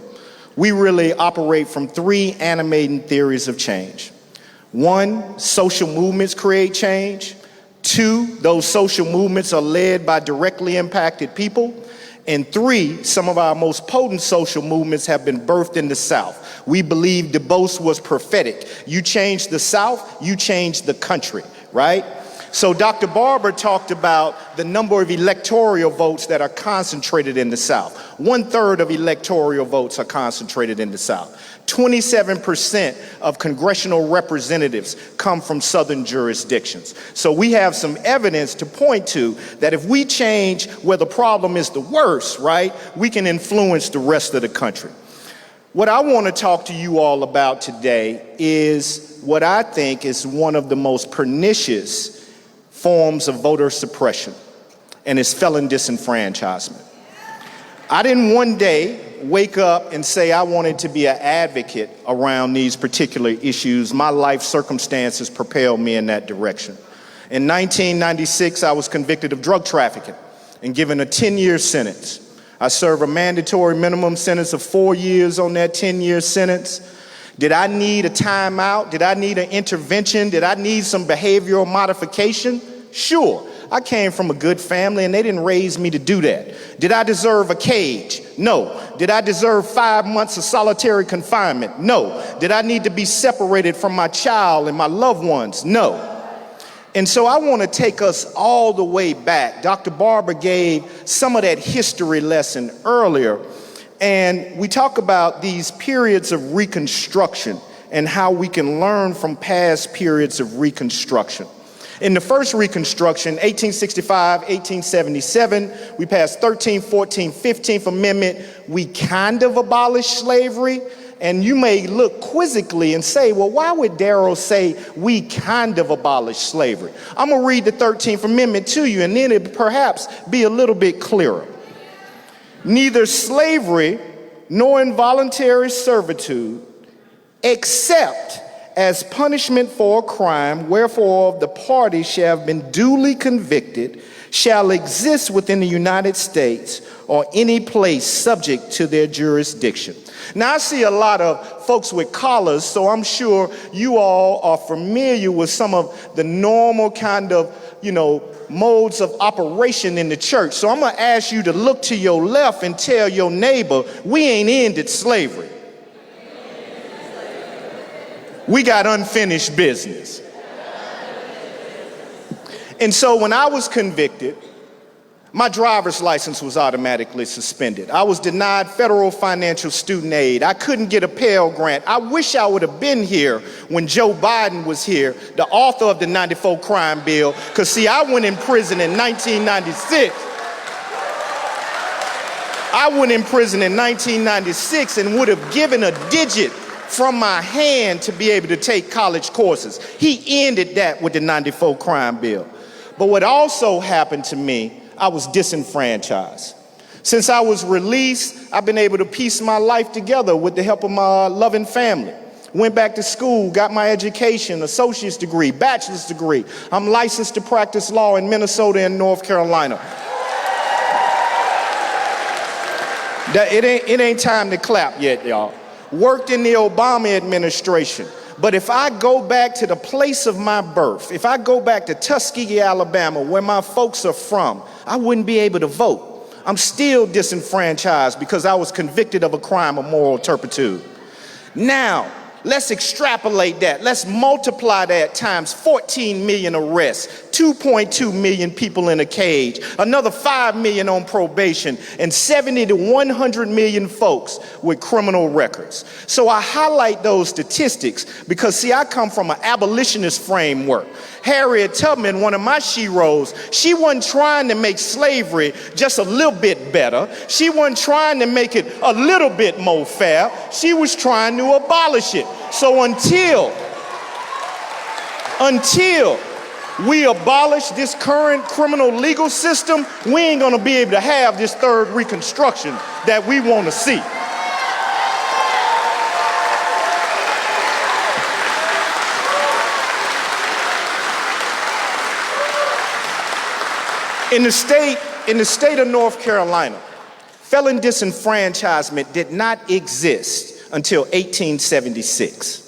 We really operate from 3 animating theories of change. 1, social movements create change. 2, those social movements are led by directly impacted people. And 3, some of our most potent social movements have been birthed in the South. We believe DuBose was prophetic. You change the South, you change the country, right? So Dr. Barber talked about the number of electoral votes that are concentrated in the South. 1/3 of electoral votes are concentrated in the South. 27% of congressional representatives come from Southern jurisdictions. So we have some evidence to point to that if we change where the problem is the worst, right, we can influence the rest of the country. What I want to talk to you all about today is what I think is one of the most pernicious forms of voter suppression, and it's felon disenfranchisement. I didn't one day wake up and say I wanted to be an advocate around these particular issues. My life circumstances propelled me in that direction. In 1996, I was convicted of drug trafficking and given a 10-year sentence. I served a mandatory minimum sentence of 4 years on that 10-year sentence. Did I need a timeout? Did I need an intervention? Did I need some behavioral modification? Sure. I came from a good family and they didn't raise me to do that. Did I deserve a cage? No. Did I deserve 5 months of solitary confinement? No. Did I need to be separated from my child and my loved ones? No. And so I want to take us all the way back. Dr. Barber gave some of that history lesson earlier, and we talk about these periods of Reconstruction and how we can learn from past periods of Reconstruction. In the first Reconstruction, 1865, 1877, we passed 13th, 14th, 15th Amendment. We kind of abolished slavery. And you may look quizzically and say, well, why would Darryl say we kind of abolished slavery? I'm going to read the 13th Amendment to you, and then it perhaps be a little bit clearer. Neither slavery nor involuntary servitude, except as punishment for a crime wherefore the party shall have been duly convicted, shall exist within the United States or any place subject to their jurisdiction. Now, I see a lot of folks with collars, so I'm sure you all are familiar with some of the normal kind of, modes of operation in the church. So I'm going to ask you to look to your left and tell your neighbor, we ain't ended slavery. We got unfinished business. And so when I was convicted, my driver's license was automatically suspended. I was denied federal financial student aid. I couldn't get a Pell Grant. I wish I would have been here when Joe Biden was here, the author of the 94 crime bill, because see, I went in prison in 1996. I went in prison in 1996 and would have given a digit from my hand to be able to take college courses. He ended that with the 94 crime bill. But what also happened to me, I was disenfranchised. Since I was released, I've been able to piece my life together with the help of my loving family. Went back to school, got my education, associate's degree, bachelor's degree. I'm licensed to practice law in Minnesota and North Carolina. It ain't time to clap yet, y'all. Worked in the Obama administration. But if I go back to the place of my birth, if I go back to Tuskegee, Alabama, where my folks are from, I wouldn't be able to vote. I'm still disenfranchised because I was convicted of a crime of moral turpitude. Now, let's extrapolate that. Let's multiply that times 14 million arrests, 2.2 million people in a cage, another 5 million on probation, and 70 to 100 million folks with criminal records. So I highlight those statistics because, see, I come from an abolitionist framework. Harriet Tubman, one of my sheroes, she wasn't trying to make slavery just a little bit better. She wasn't trying to make it a little bit more fair. She was trying to abolish it. So until we abolish this current criminal legal system, we ain't gonna be able to have this third Reconstruction that we want to see. In the state of North Carolina, felon disenfranchisement did not exist until 1876.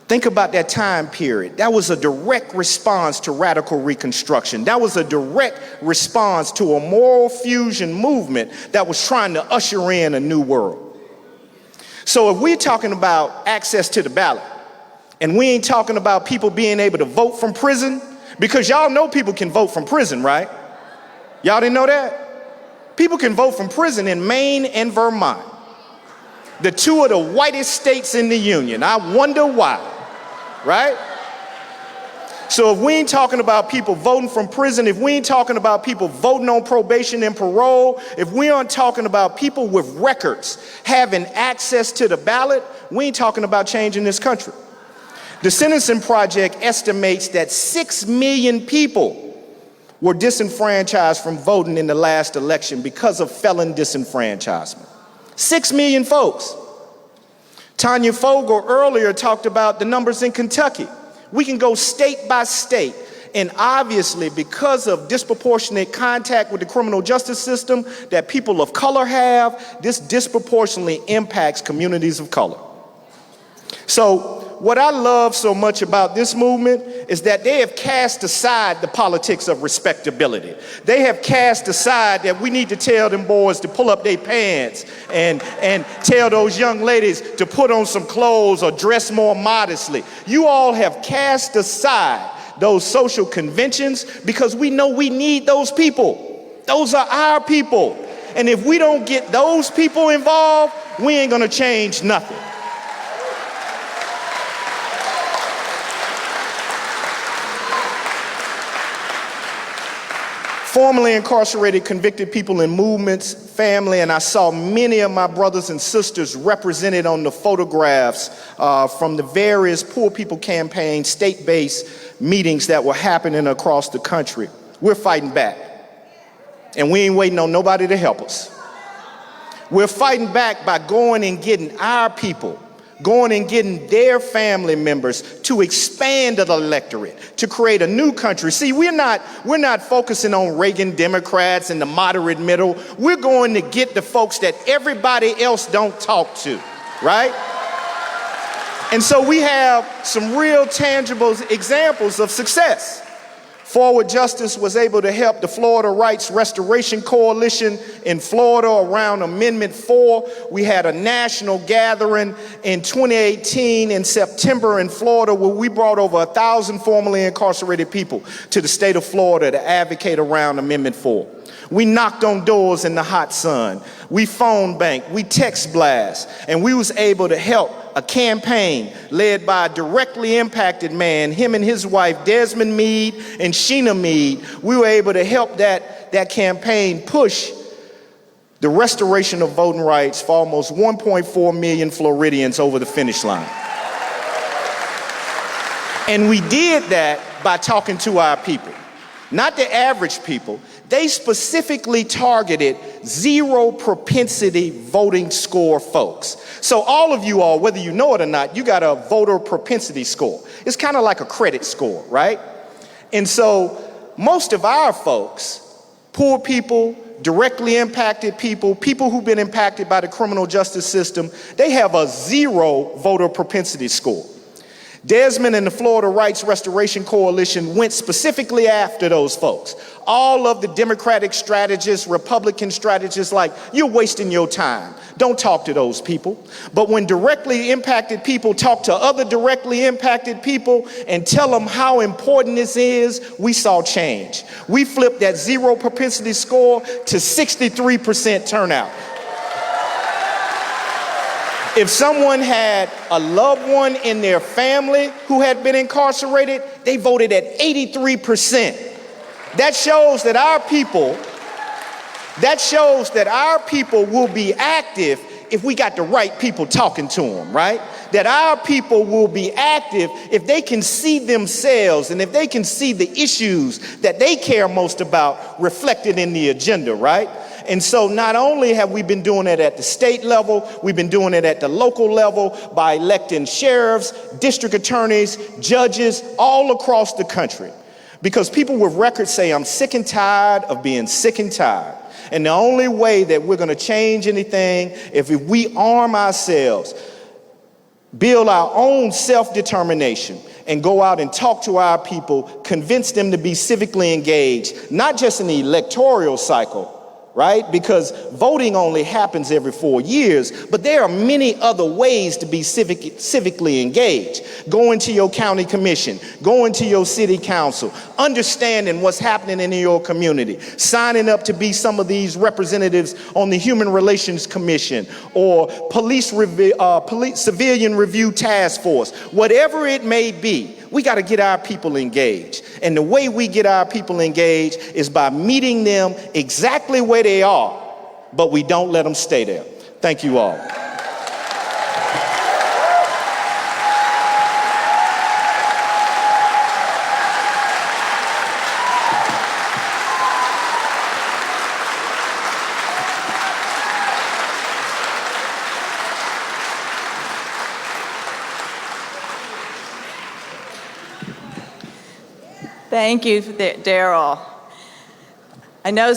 Think about that time period. That was a direct response to radical Reconstruction. That was a direct response to a moral fusion movement that was trying to usher in a new world. So if we're talking about access to the ballot, and we ain't talking about people being able to vote from prison, because y'all know people can vote from prison, right? Y'all didn't know that? People can vote from prison in Maine and Vermont, the two of the whitest states in the union. I wonder why, right? So if we ain't talking about people voting from prison, if we ain't talking about people voting on probation and parole, if we aren't talking about people with records having access to the ballot, we ain't talking about changing this country. The Sentencing Project estimates that 6 million people were disenfranchised from voting in the last election because of felon disenfranchisement. 6 million folks. Tanya Fogel earlier talked about the numbers in Kentucky. We can go state by state, and obviously because of disproportionate contact with the criminal justice system that people of color have, this disproportionately impacts communities of color. So what I love so much about this movement is that they have cast aside the politics of respectability. They have cast aside that we need to tell them boys to pull up their pants and tell those young ladies to put on some clothes or dress more modestly. You all have cast aside those social conventions because we know we need those people. Those are our people. And if we don't get those people involved, we ain't gonna change nothing. formerly incarcerated convicted people in movements, family, and I saw many of my brothers and sisters represented on the photographs from the various Poor People Campaign state-based meetings that were happening across the country. We're fighting back, and we ain't waiting on nobody to help us. We're fighting back by going and getting our people, going and getting their family members to expand the electorate, to create a new country. See, we're not focusing on Reagan Democrats and the moderate middle. We're going to get the folks that everybody else don't talk to, right? And so we have some real tangible examples of success. Forward Justice was able to help the Florida Rights Restoration Coalition in Florida around Amendment 4. We had a national gathering in 2018 in September in Florida where we brought over 1,000 formerly incarcerated people to the state of Florida to advocate around Amendment 4. We knocked on doors in the hot sun. We phone banked, we text blast, and we was able to help a campaign led by a directly impacted man, him and his wife, Desmond Meade and Sheena Meade. We were able to help that campaign push the restoration of voting rights for almost 1.4 million Floridians over the finish line. And we did that by talking to our people, not the average people. They specifically targeted zero propensity voting score folks. So all of you all, whether you know it or not, you got a voter propensity score. It's kind of like a credit score, right? And so most of our folks, poor people, directly impacted people, people who've been impacted by the criminal justice system, they have a zero voter propensity score. Desmond and the Florida Rights Restoration Coalition went specifically after those folks. All of the Democratic strategists, Republican strategists, like, you're wasting your time. Don't talk to those people. But when directly impacted people talk to other directly impacted people and tell them how important this is, we saw change. We flipped that zero propensity score to 63% turnout. If someone had a loved one in their family who had been incarcerated, they voted at 83%. That shows that our people will be active if we got the right people talking to them, right? That our people will be active if they can see themselves and if they can see the issues that they care most about reflected in the agenda, right? And so not only have we been doing it at the state level, we've been doing it at the local level by electing sheriffs, district attorneys, judges all across the country. Because people with records say, I'm sick and tired of being sick and tired. And the only way that we're going to change anything if we arm ourselves, build our own self-determination, and go out and talk to our people, convince them to be civically engaged, not just in the electoral cycle, right? Because voting only happens every 4 years, but there are many other ways to be civically engaged. Going to your county commission, going to your city council, understanding what's happening in your community, signing up to be some of these representatives on the Human Relations Commission or police civilian review task force, whatever it may be. We got to get our people engaged. And the way we get our people engaged is by meeting them exactly where they are, but we don't let them stay there. Thank you all. Thank you, Daryl. I know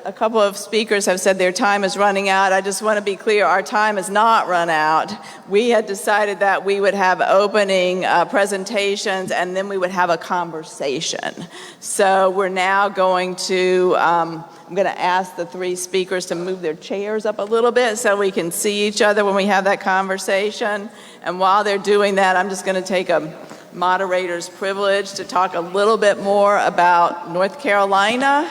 a couple of speakers have said their time is running out. I just want to be clear, our time has not run out. We had decided that we would have opening presentations and then we would have a conversation. So we're now going to, I'm going to ask the three speakers to move their chairs up a little bit so we can see each other when we have that conversation. And while they're doing that, I'm just going to take a moderator's privilege to talk a little bit more about North Carolina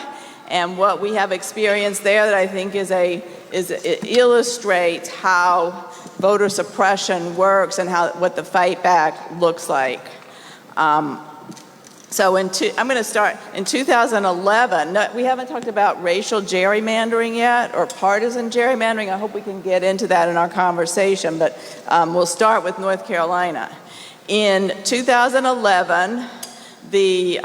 and what we have experienced there that I think it illustrates how voter suppression works and what the fight back looks like. So I'm going to start in 2011. No, we haven't talked about racial gerrymandering yet, or partisan gerrymandering. I hope we can get into that in our conversation, but we'll start with North Carolina. In 2011, the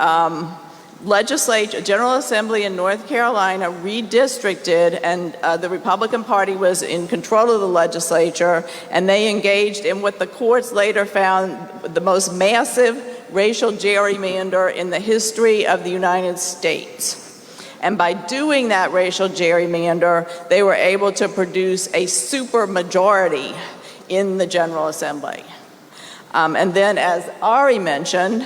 legislature, General Assembly in North Carolina redistricted, and the Republican Party was in control of the legislature, and they engaged in what the courts later found the most massive racial gerrymander in the history of the United States. And by doing that racial gerrymander, they were able to produce a supermajority in the General Assembly. And then, as Ari mentioned,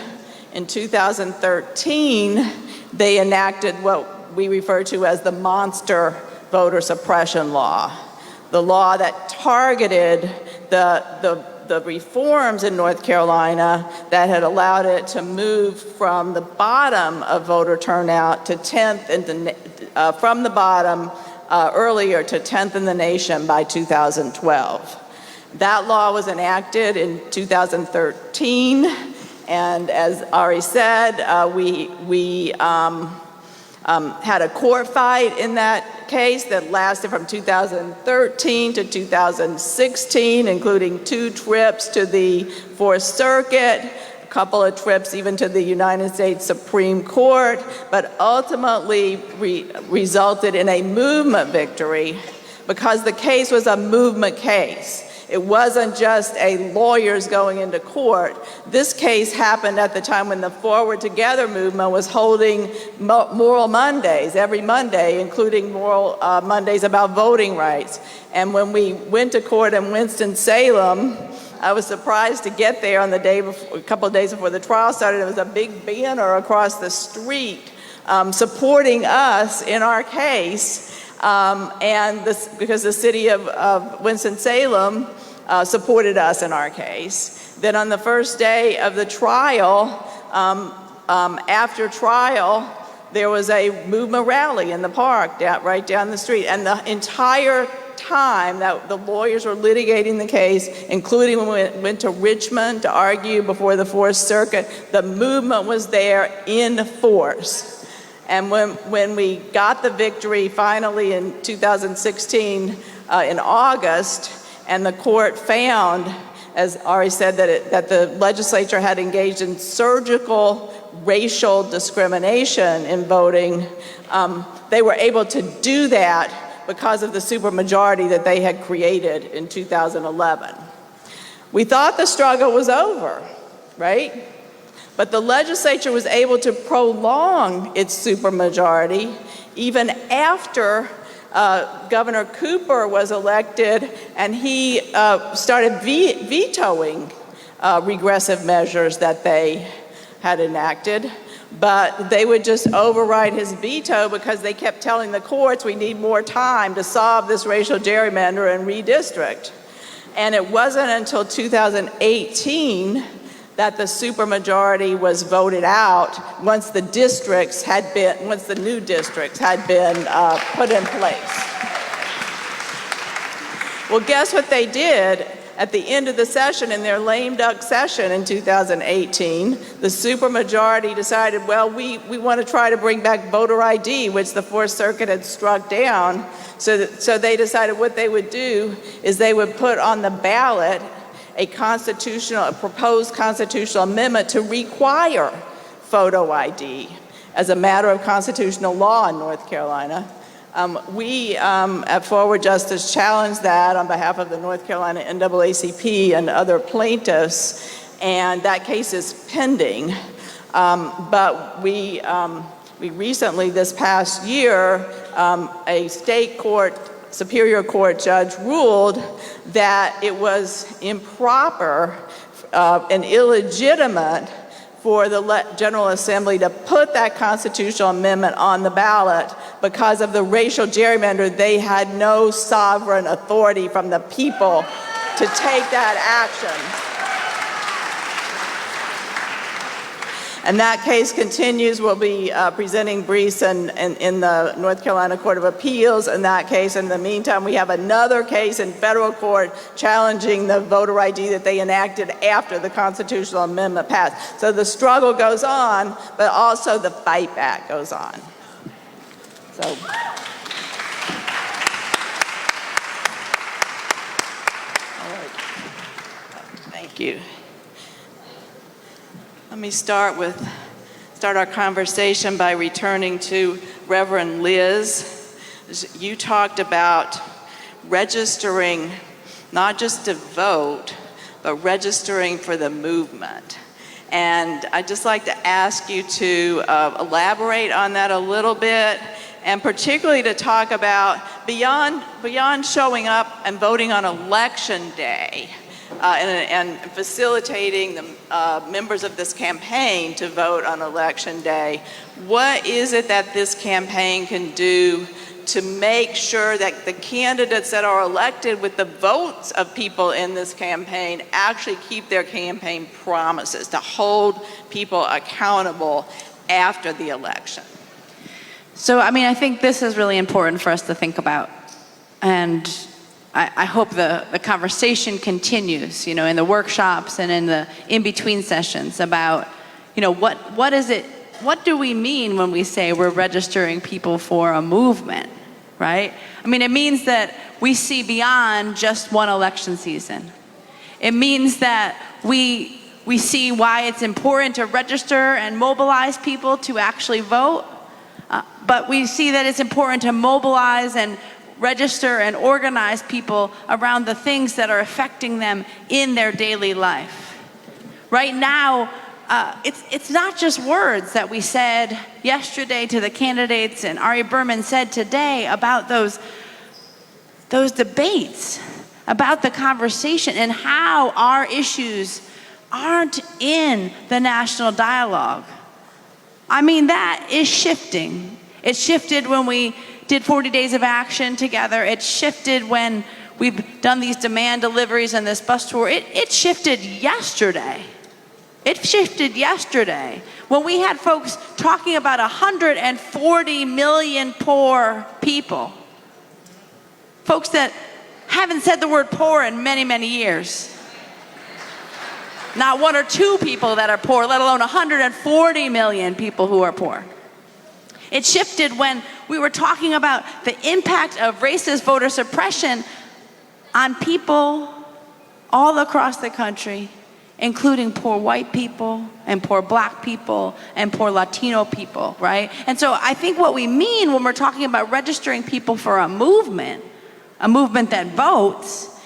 in 2013, they enacted what we refer to as the monster voter suppression law, the law that targeted the reforms in North Carolina that had allowed it to move from the bottom of voter turnout to 10th, from the bottom earlier to 10th in the nation by 2012. That law was enacted in 2013, and as Ari said, we had a court fight in that case that lasted from 2013 to 2016, including 2 trips to the Fourth Circuit, a couple of trips even to the United States Supreme Court, but ultimately resulted in a movement victory because the case was a movement case. It wasn't just a lawyers going into court. This case happened at the time when the Forward Together movement was holding Moral Mondays every Monday, including Moral Mondays about voting rights. And when we went to court in Winston-Salem, I was surprised to get there on the day before, a couple of days before the trial started. There was a big banner across the street supporting us in our case. Because the city of Winston-Salem supported us in our case. Then on the first day of the trial, after trial, there was a movement rally in the park right down the street. And the entire time that the lawyers were litigating the case, including when we went to Richmond to argue before the Fourth Circuit, the movement was there in force. And when we got the victory finally in 2016 in August, and the court found, as Ari said, that the legislature had engaged in surgical racial discrimination in voting, they were able to do that because of the supermajority that they had created in 2011. We thought the struggle was over, right? But the legislature was able to prolong its supermajority even after Governor Cooper was elected, and he started vetoing regressive measures that they had enacted. But they would just override his veto because they kept telling the courts we need more time to solve this racial gerrymander and redistrict. And it wasn't until 2018 that the supermajority was voted out once the new districts had been put in place. Well, guess what they did at the end of the session, in their lame duck session in 2018? The supermajority decided, well, we want to try to bring back voter ID, which the Fourth Circuit had struck down. So they decided what they would do is they would put on the ballot a proposed constitutional amendment to require photo ID as a matter of constitutional law in North Carolina. We at Forward Justice challenged that on behalf of the North Carolina NAACP and other plaintiffs, and that case is pending. But we recently, this past year, a state court, Superior Court judge ruled that it was improper and illegitimate for the General Assembly to put that constitutional amendment on the ballot because of the racial gerrymander. They had no sovereign authority from the people to take that action. And that case continues. We'll be presenting briefs in the North Carolina Court of Appeals in that case. In the meantime, we have another case in federal court challenging the voter ID that they enacted after the constitutional amendment passed. So the struggle goes on, but also the fight back goes on. So. Thank you. Let me start our conversation by returning to Reverend Liz. You talked about registering, not just to vote, but registering for the movement. And I'd just like to ask you to elaborate on that a little bit, and particularly to talk about beyond showing up and voting on election day, and facilitating the members of this campaign to vote on election day. What is it that this campaign can do to make sure that the candidates that are elected with the votes of people in this campaign actually keep their campaign promises, to hold people accountable after the election? So, I think this is really important for us to think about. And I hope the conversation continues, in the workshops and in the in-between sessions about, what is it, what do we mean when we say we're registering people for a movement, right? It means that we see beyond just one election season. It means that we see why it's important to register and mobilize people to actually vote, but we see that it's important to mobilize and register and organize people around the things that are affecting them in their daily life. Right now, it's not just words that we said yesterday to the candidates and Ari Berman said today about those debates, about the conversation and how our issues aren't in the national dialogue. That is shifting. It shifted when we did 40 days of action together. It shifted when we've done these demand deliveries and this bus tour. It shifted yesterday. It shifted yesterday when we had folks talking about 140 million poor people. Folks that haven't said the word poor in many, many years. Not one or two people that are poor, let alone 140 million people who are poor. It shifted when we were talking about the impact of racist voter suppression on people all across the country, including poor white people and poor black people and poor Latino people, right? And so I think what we mean when we're talking about registering people for a movement that votes,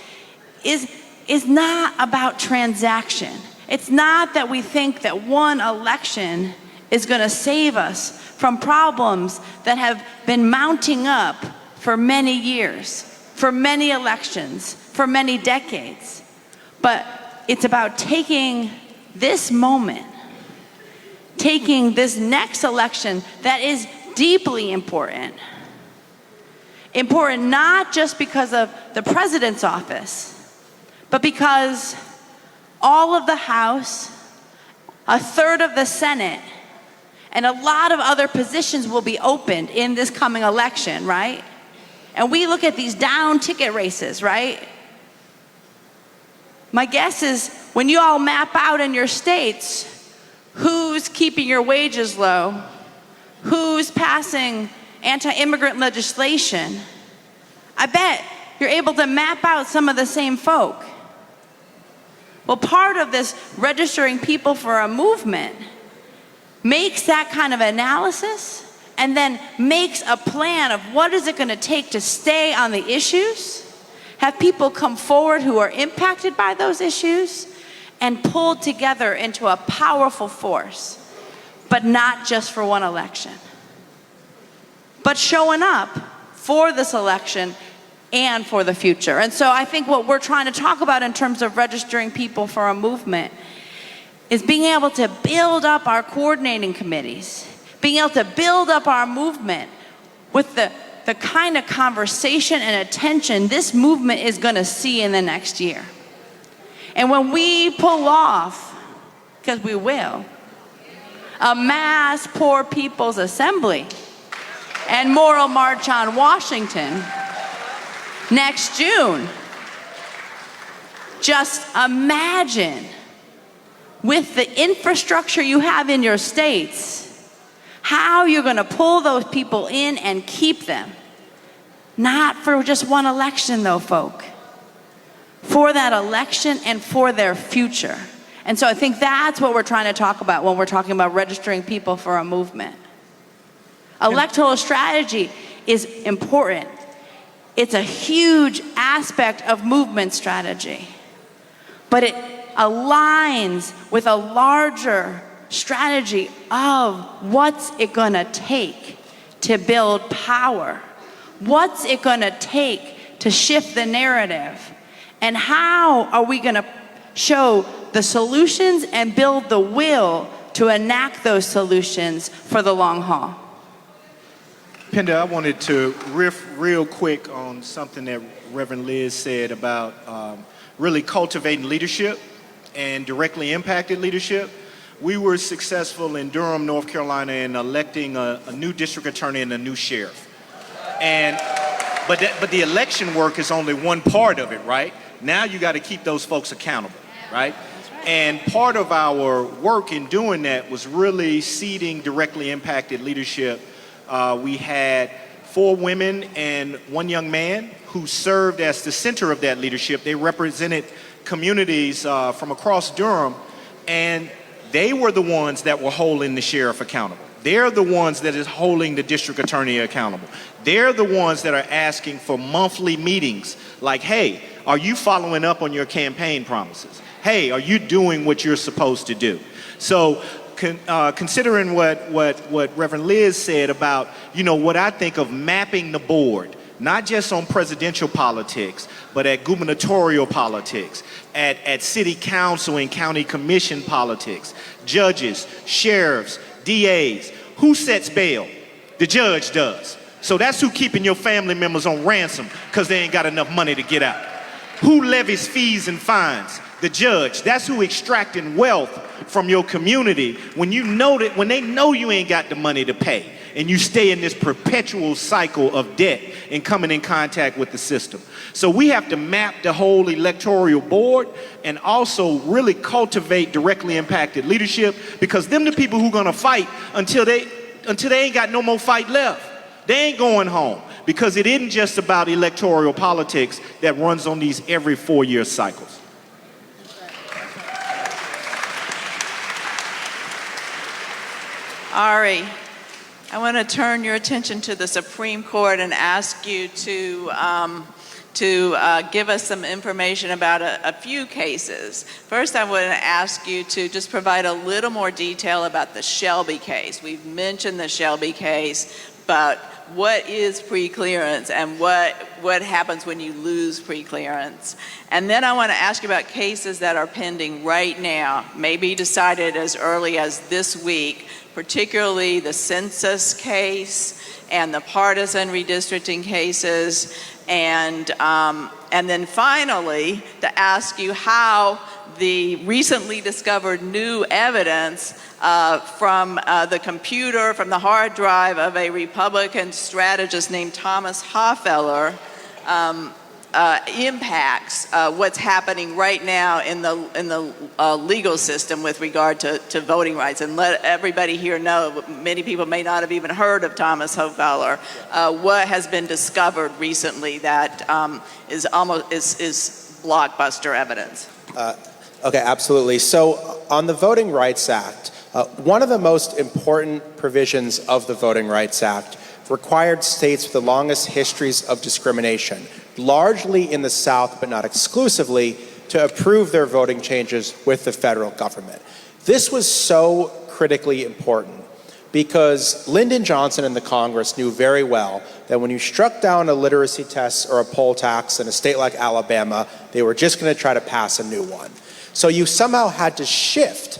is not about transaction. It's not that we think that one election is going to save us from problems that have been mounting up for many years, for many elections, for many decades. But it's about taking this moment, taking this next election that is deeply important. Important not just because of the president's office, but because all of the House, a third of the Senate, and a lot of other positions will be opened in this coming election, right? And we look at these down ticket races, right? My guess is when you all map out in your states who's keeping your wages low, who's passing anti-immigrant legislation, I bet you're able to map out some of the same folk. Well, part of this registering people for a movement makes that kind of analysis and then makes a plan of what is it going to take to stay on the issues, have people come forward who are impacted by those issues, and pulled together into a powerful force, but not just for one election, but showing up for this election and for the future. And so I think what we're trying to talk about in terms of registering people for a movement is being able to build up our coordinating committees, being able to build up our movement with the kind of conversation and attention this movement is going to see in the next year. And when we pull off, because we will, a mass poor people's assembly and moral march on Washington next June. Just imagine, with the infrastructure you have in your states, how you're going to pull those people in and keep them. Not for just one election, though, folk. For that election and for their future. And so I think that's what we're trying to talk about when we're talking about registering people for a movement. Electoral strategy is important. It's a huge aspect of movement strategy. But it aligns with a larger strategy of what's it gonna take to build power? What's it gonna take to shift the narrative? And how are we gonna show the solutions and build the will to enact those solutions for the long haul? Penda, I wanted to riff real quick on something that Reverend Liz said about really cultivating leadership and directly impacted leadership. We were successful in Durham, North Carolina, in electing a new district attorney and a new sheriff. But the election work is only one part of it, right? Now you got to keep those folks accountable, right? And part of our work in doing that was really seeding directly impacted leadership. We had 4 women and 1 young man who served as the center of that leadership. They represented communities from across Durham, and they were the ones that were holding the sheriff accountable. They're the ones that is holding the district attorney accountable. They're the ones that are asking for monthly meetings like, hey, are you following up on your campaign promises? Hey, are you doing what you're supposed to do? So considering what Reverend Liz said about, what I think of mapping the board, not just on presidential politics, but at gubernatorial politics, at city council and county commission politics, judges, sheriffs, DAs. Who sets bail? The judge does. So that's who keeping your family members on ransom because they ain't got enough money to get out. Who levies fees and fines? The judge. That's who extracting wealth from your community when they know you ain't got the money to pay and you stay in this perpetual cycle of debt and coming in contact with the system. So we have to map the whole electoral board and also really cultivate directly impacted leadership, because them the people who gonna fight until they ain't got no more fight left. They ain't going home, because it isn't just about electoral politics that runs on these every 4-year cycles. Ari, I want to turn your attention to the Supreme Court and ask you to give us some information about a few cases. First, I want to ask you to just provide a little more detail about the Shelby case. We've mentioned the Shelby case, but what is preclearance and what happens when you lose preclearance? And then I want to ask you about cases that are pending right now, maybe decided as early as this week, particularly the census case and the partisan redistricting cases, and then finally to ask you how the recently discovered new evidence from the hard drive of a Republican strategist named Thomas Hoffeller impacts what's happening right now in the legal system with regard to voting rights. And let everybody here know, many people may not have even heard of Thomas Hoffeller, what has been discovered recently that is blockbuster evidence. Okay, absolutely. So on the Voting Rights Act, one of the most important provisions of the Voting Rights Act required states with the longest histories of discrimination, largely in the South but not exclusively, to approve their voting changes with the federal government. This was so critically important because Lyndon Johnson and the Congress knew very well that when you struck down a literacy test or a poll tax in a state like Alabama, they were just going to try to pass a new one. So you somehow had to shift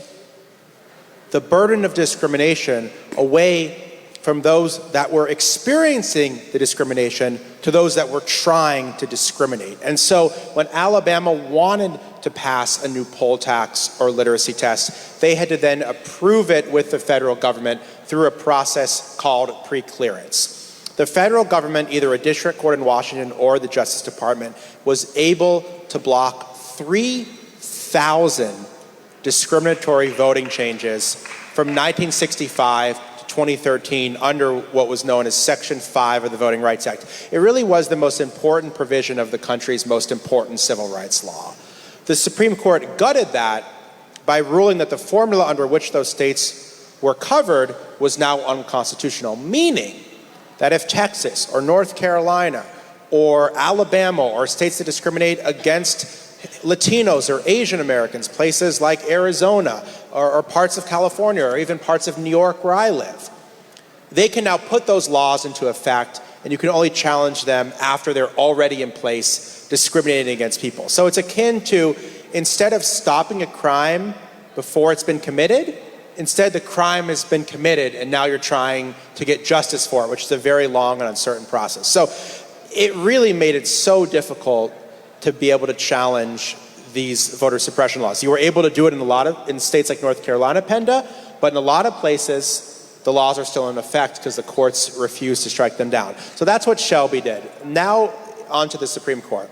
the burden of discrimination away from those that were experiencing the discrimination to those that were trying to discriminate. And so when Alabama wanted to pass a new poll tax or literacy test, they had to then approve it with the federal government through a process called pre-clearance. The federal government, either a district court in Washington or the Justice Department, was able to block 3,000 discriminatory voting changes from 1965 to 2013 under what was known as Section 5 of the Voting Rights Act. It really was the most important provision of the country's most important civil rights law. The Supreme Court gutted that by ruling that the formula under which those states were covered was now unconstitutional, meaning that if Texas or North Carolina or Alabama or states that discriminate against Latinos or Asian Americans, places like Arizona or parts of California or even parts of New York where I live, they can now put those laws into effect, and you can only challenge them after they're already in place, discriminating against people. So it's akin to, instead of stopping a crime before it's been committed, instead the crime has been committed and now you're trying to get justice for it, which is a very long and uncertain process. So it really made it so difficult to be able to challenge these voter suppression laws. You were able to do it in states like North Carolina, Penda, but in a lot of places, the laws are still in effect because the courts refuse to strike them down. So that's what Shelby did. Now on to the Supreme Court.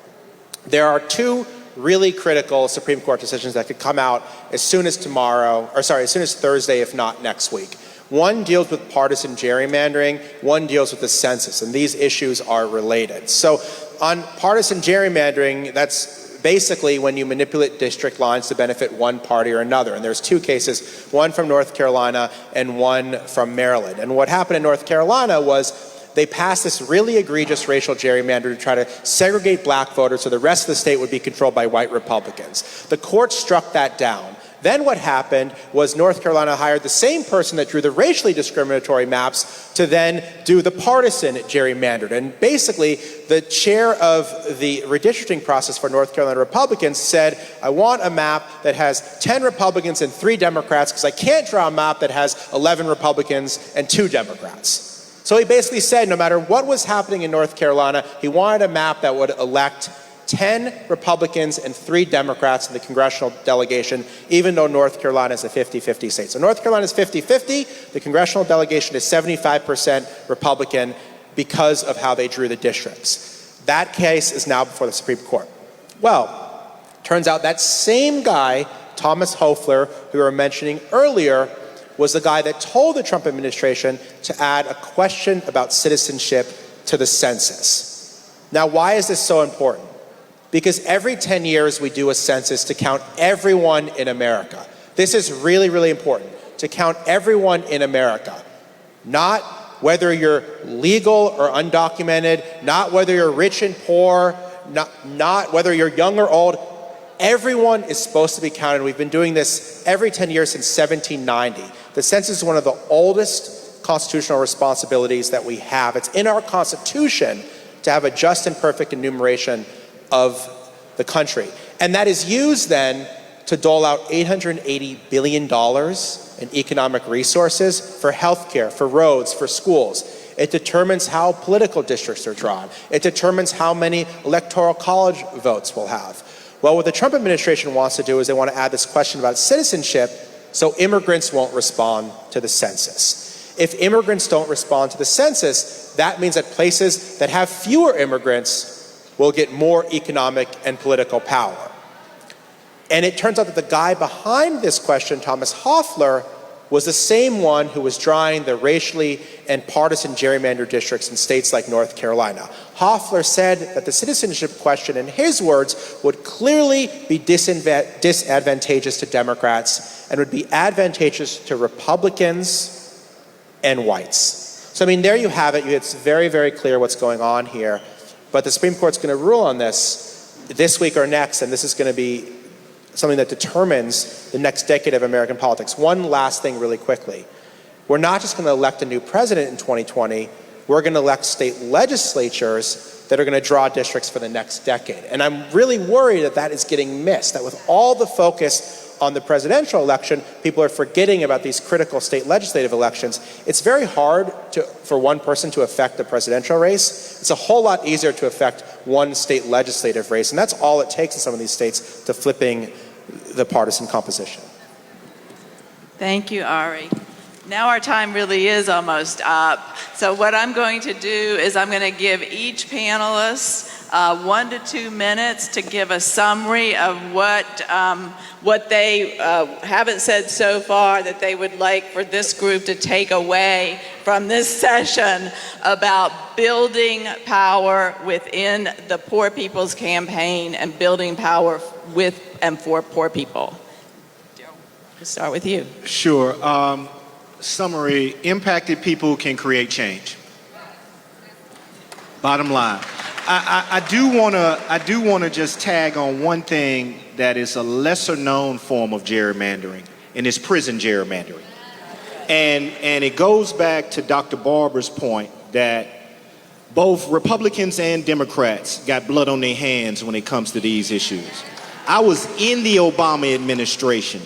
There are two really critical Supreme Court decisions that could come out as soon as as soon as Thursday, if not next week. One deals with partisan gerrymandering, one deals with the census, and these issues are related. So on partisan gerrymandering, that's basically when you manipulate district lines to benefit one party or another. And there's two cases, one from North Carolina and one from Maryland. And what happened in North Carolina was they passed this really egregious racial gerrymander to try to segregate black voters so the rest of the state would be controlled by white Republicans. The court struck that down. Then what happened was North Carolina hired the same person that drew the racially discriminatory maps to then do the partisan gerrymandered. And basically, the chair of the redistricting process for North Carolina Republicans said, I want a map that has 10 Republicans and 3 Democrats because I can't draw a map that has 11 Republicans and 2 Democrats. So he basically said no matter what was happening in North Carolina, he wanted a map that would elect 10 Republicans and 3 Democrats in the congressional delegation, even though North Carolina is a 50-50 state. So North Carolina is 50-50, the congressional delegation is 75% Republican because of how they drew the districts. That case is now before the Supreme Court. Well, turns out that same guy, Thomas Hofeller, who we were mentioning earlier, was the guy that told the Trump administration to add a question about citizenship to the census. Now, why is this so important? Because every 10 years we do a census to count everyone in America. This is really, really important, to count everyone in America. Not whether you're legal or undocumented, not whether you're rich and poor, not whether you're young or old. Everyone is supposed to be counted. We've been doing this every 10 years since 1790. The census is one of the oldest constitutional responsibilities that we have. It's in our Constitution to have a just and perfect enumeration of the country. And that is used then to dole out $880 billion in economic resources for healthcare, for roads, for schools. It determines how political districts are drawn. It determines how many electoral college votes we'll have. Well, what the Trump administration wants to do is they want to add this question about citizenship so immigrants won't respond to the census. If immigrants don't respond to the census, that means that places that have fewer immigrants will get more economic and political power. And it turns out that the guy behind this question, Thomas Hofeller, was the same one who was drawing the racially and partisan gerrymander districts in states like North Carolina. Hofeller said that the citizenship question, in his words, would clearly be disadvantageous to Democrats and would be advantageous to Republicans and whites. So, I mean, there you have it. It's very, very clear what's going on here. But the Supreme Court's going to rule on this week or next, and this is going to be something that determines the next decade of American politics. One last thing really quickly. We're not just going to elect a new president in 2020, we're going to elect state legislatures that are going to draw districts for the next decade. And I'm really worried that that is getting missed, that with all the focus on the presidential election, people are forgetting about these critical state legislative elections. It's very hard for one person to affect the presidential race. It's a whole lot easier to affect one state legislative race, and that's all it takes in some of these states to flipping the partisan composition. Thank you, Ari. Now our time really is almost up. So what I'm going to do is I'm going to give each panelist 1 to 2 minutes to give a summary of what they haven't said so far that they would like for this group to take away from this session about building power within the Poor People's Campaign and building power with and for poor people. We'll start with you. Sure. Summary, impacted people can create change. Bottom line. I do want to just tag on one thing that is a lesser known form of gerrymandering, and it's prison gerrymandering. And it goes back to Dr. Barber's point that both Republicans and Democrats got blood on their hands when it comes to these issues. I was in the Obama administration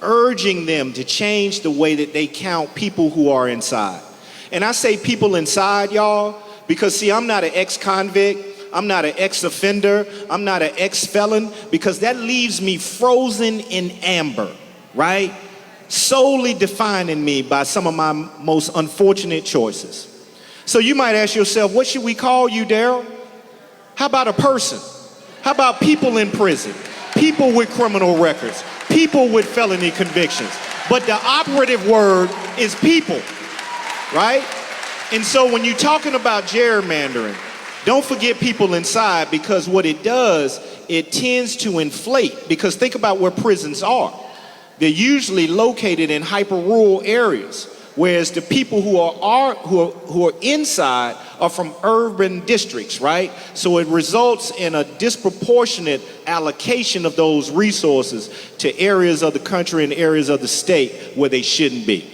urging them to change the way that they count people who are inside. And I say people inside, y'all, because see, I'm not an ex-convict, I'm not an ex-offender, I'm not an ex-felon, because that leaves me frozen in amber, right? Solely defining me by some of my most unfortunate choices. So you might ask yourself, what should we call you, Daryl? How about a person? How about people in prison? People with criminal records? People with felony convictions? But the operative word is people, right? And so when you're talking about gerrymandering, don't forget people inside, because what it does, it tends to inflate. Because think about where prisons are. They're usually located in hyper-rural areas, whereas the people who are inside are from urban districts, right? So it results in a disproportionate allocation of those resources to areas of the country and areas of the state where they shouldn't be.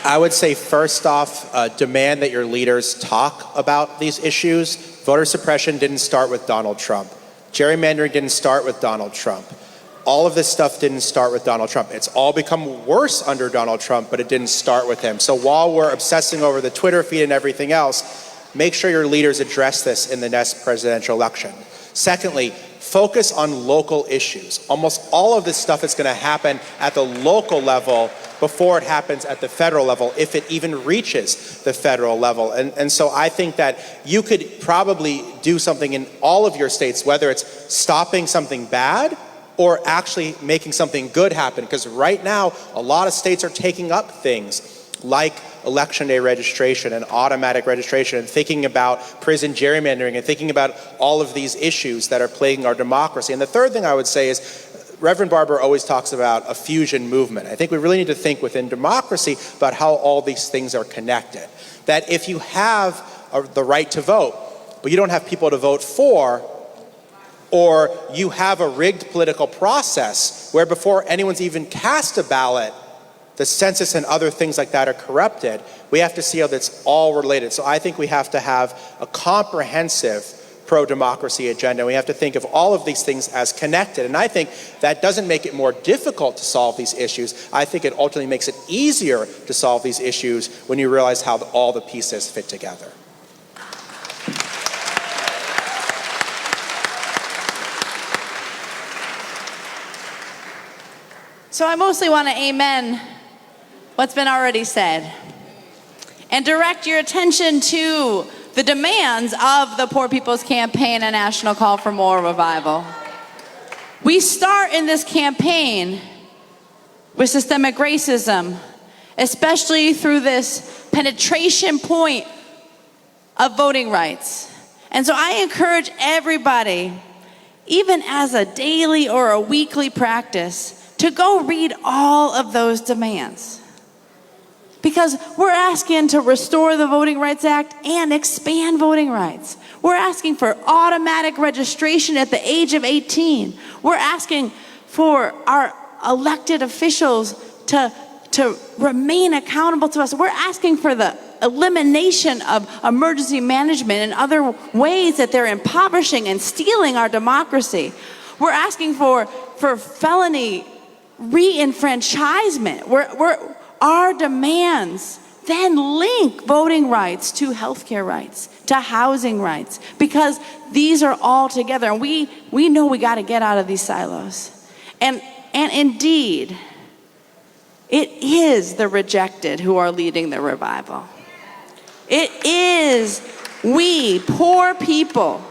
I would say, first off, demand that your leaders talk about these issues. Voter suppression didn't start with Donald Trump. Gerrymandering didn't start with Donald Trump. All of this stuff didn't start with Donald Trump. It's all become worse under Donald Trump, but it didn't start with him. So while we're obsessing over the Twitter feed and everything else, make sure your leaders address this in the next presidential election. Secondly, focus on local issues. Almost all of this stuff is going to happen at the local level before it happens at the federal level, if it even reaches the federal level. And so I think that you could probably do something in all of your states, whether it's stopping something bad or actually making something good happen. Because right now, a lot of states are taking up things like election day registration and automatic registration, and thinking about prison gerrymandering and thinking about all of these issues that are plaguing our democracy. And the third thing I would say is, Reverend Barber always talks about a fusion movement. I think we really need to think within democracy about how all these things are connected. That if you have the right to vote, but you don't have people to vote for, or you have a rigged political process where before anyone's even cast a ballot, the census and other things like that are corrupted, we have to see how that's all related. So I think we have to have a comprehensive pro-democracy agenda. We have to think of all of these things as connected. And I think that doesn't make it more difficult to solve these issues. I think it ultimately makes it easier to solve these issues when you realize how all the pieces fit together. So I mostly want to amen what's been already said and direct your attention to the demands of the Poor People's Campaign, a national call for more revival. We start in this campaign with systemic racism, especially through this penetration point of voting rights. And so I encourage everybody, even as a daily or a weekly practice, to go read all of those demands. Because we're asking to restore the Voting Rights Act and expand voting rights. We're asking for automatic registration at the age of 18. We're asking for our elected officials to remain accountable to us. We're asking for the elimination of emergency management and other ways that they're impoverishing and stealing our democracy. We're asking for felony re-enfranchisement. Our demands then link voting rights to healthcare rights, to housing rights, because these are all together. And we know we got to get out of these silos. And indeed, it is the rejected who are leading the revival. It is we, poor people,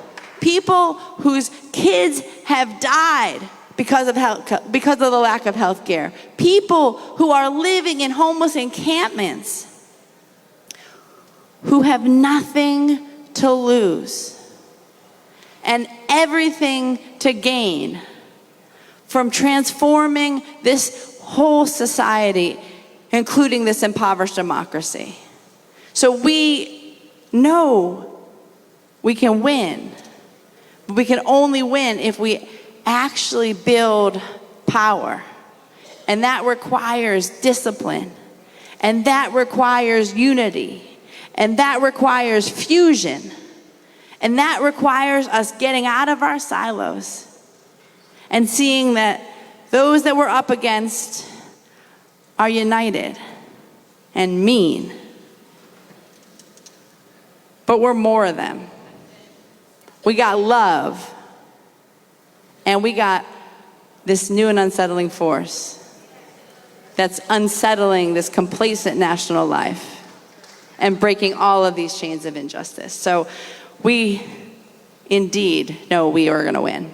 people whose kids have died because of the lack of health care, people who are living in homeless encampments, who have nothing to lose and everything to gain from transforming this whole society, including this impoverished democracy. So we know we can win, but we can only win if we actually build power. And that requires discipline, and that requires unity, and that requires fusion, and that requires us getting out of our silos and seeing that those that we're up against are united and mean. But we're more of them. We got love, and we got this new and unsettling force that's unsettling this complacent national life and breaking all of these chains of injustice. So we indeed know we are going to win.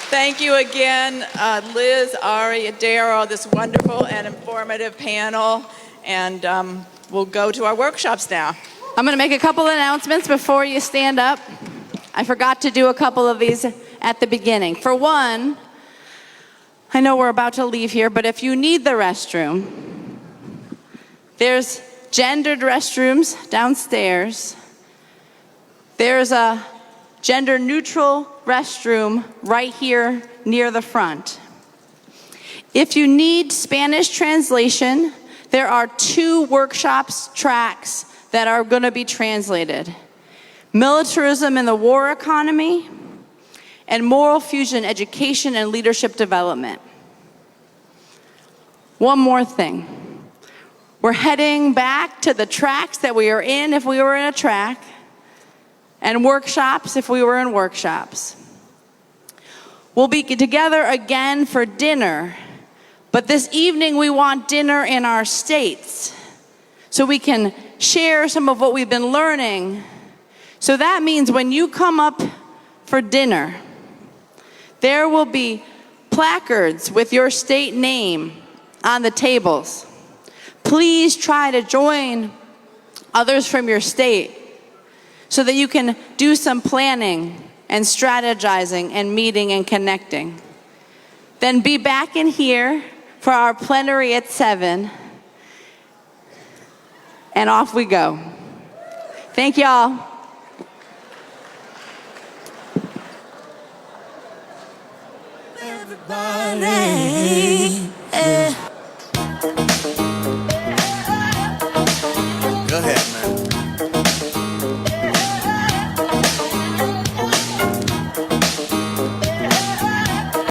Thank you again, Liz, Ari, Daryl, this wonderful and informative panel. And we'll go to our workshops now. I'm going to make a couple announcements before you stand up. I forgot to do a couple of these at the beginning. For one, I know we're about to leave here, but if you need the restroom, there's gendered restrooms downstairs. There's a gender-neutral restroom right here near the front. If you need Spanish translation, there are 2 workshops tracks that are going to be translated. Militarism in the War Economy and Moral Fusion, Education and Leadership Development. One more thing. We're heading back to the tracks that we were in if we were in a track, and workshops if we were in workshops. We'll be together again for dinner, but this evening we want dinner in our states so we can share some of what we've been learning. So that means when you come up for dinner, there will be placards with your state name on the tables. Please try to join others from your state so that you can do some planning and strategizing and meeting and connecting. Then be back in here for our plenary at 7, and off we go. Thank y'all. Everybody.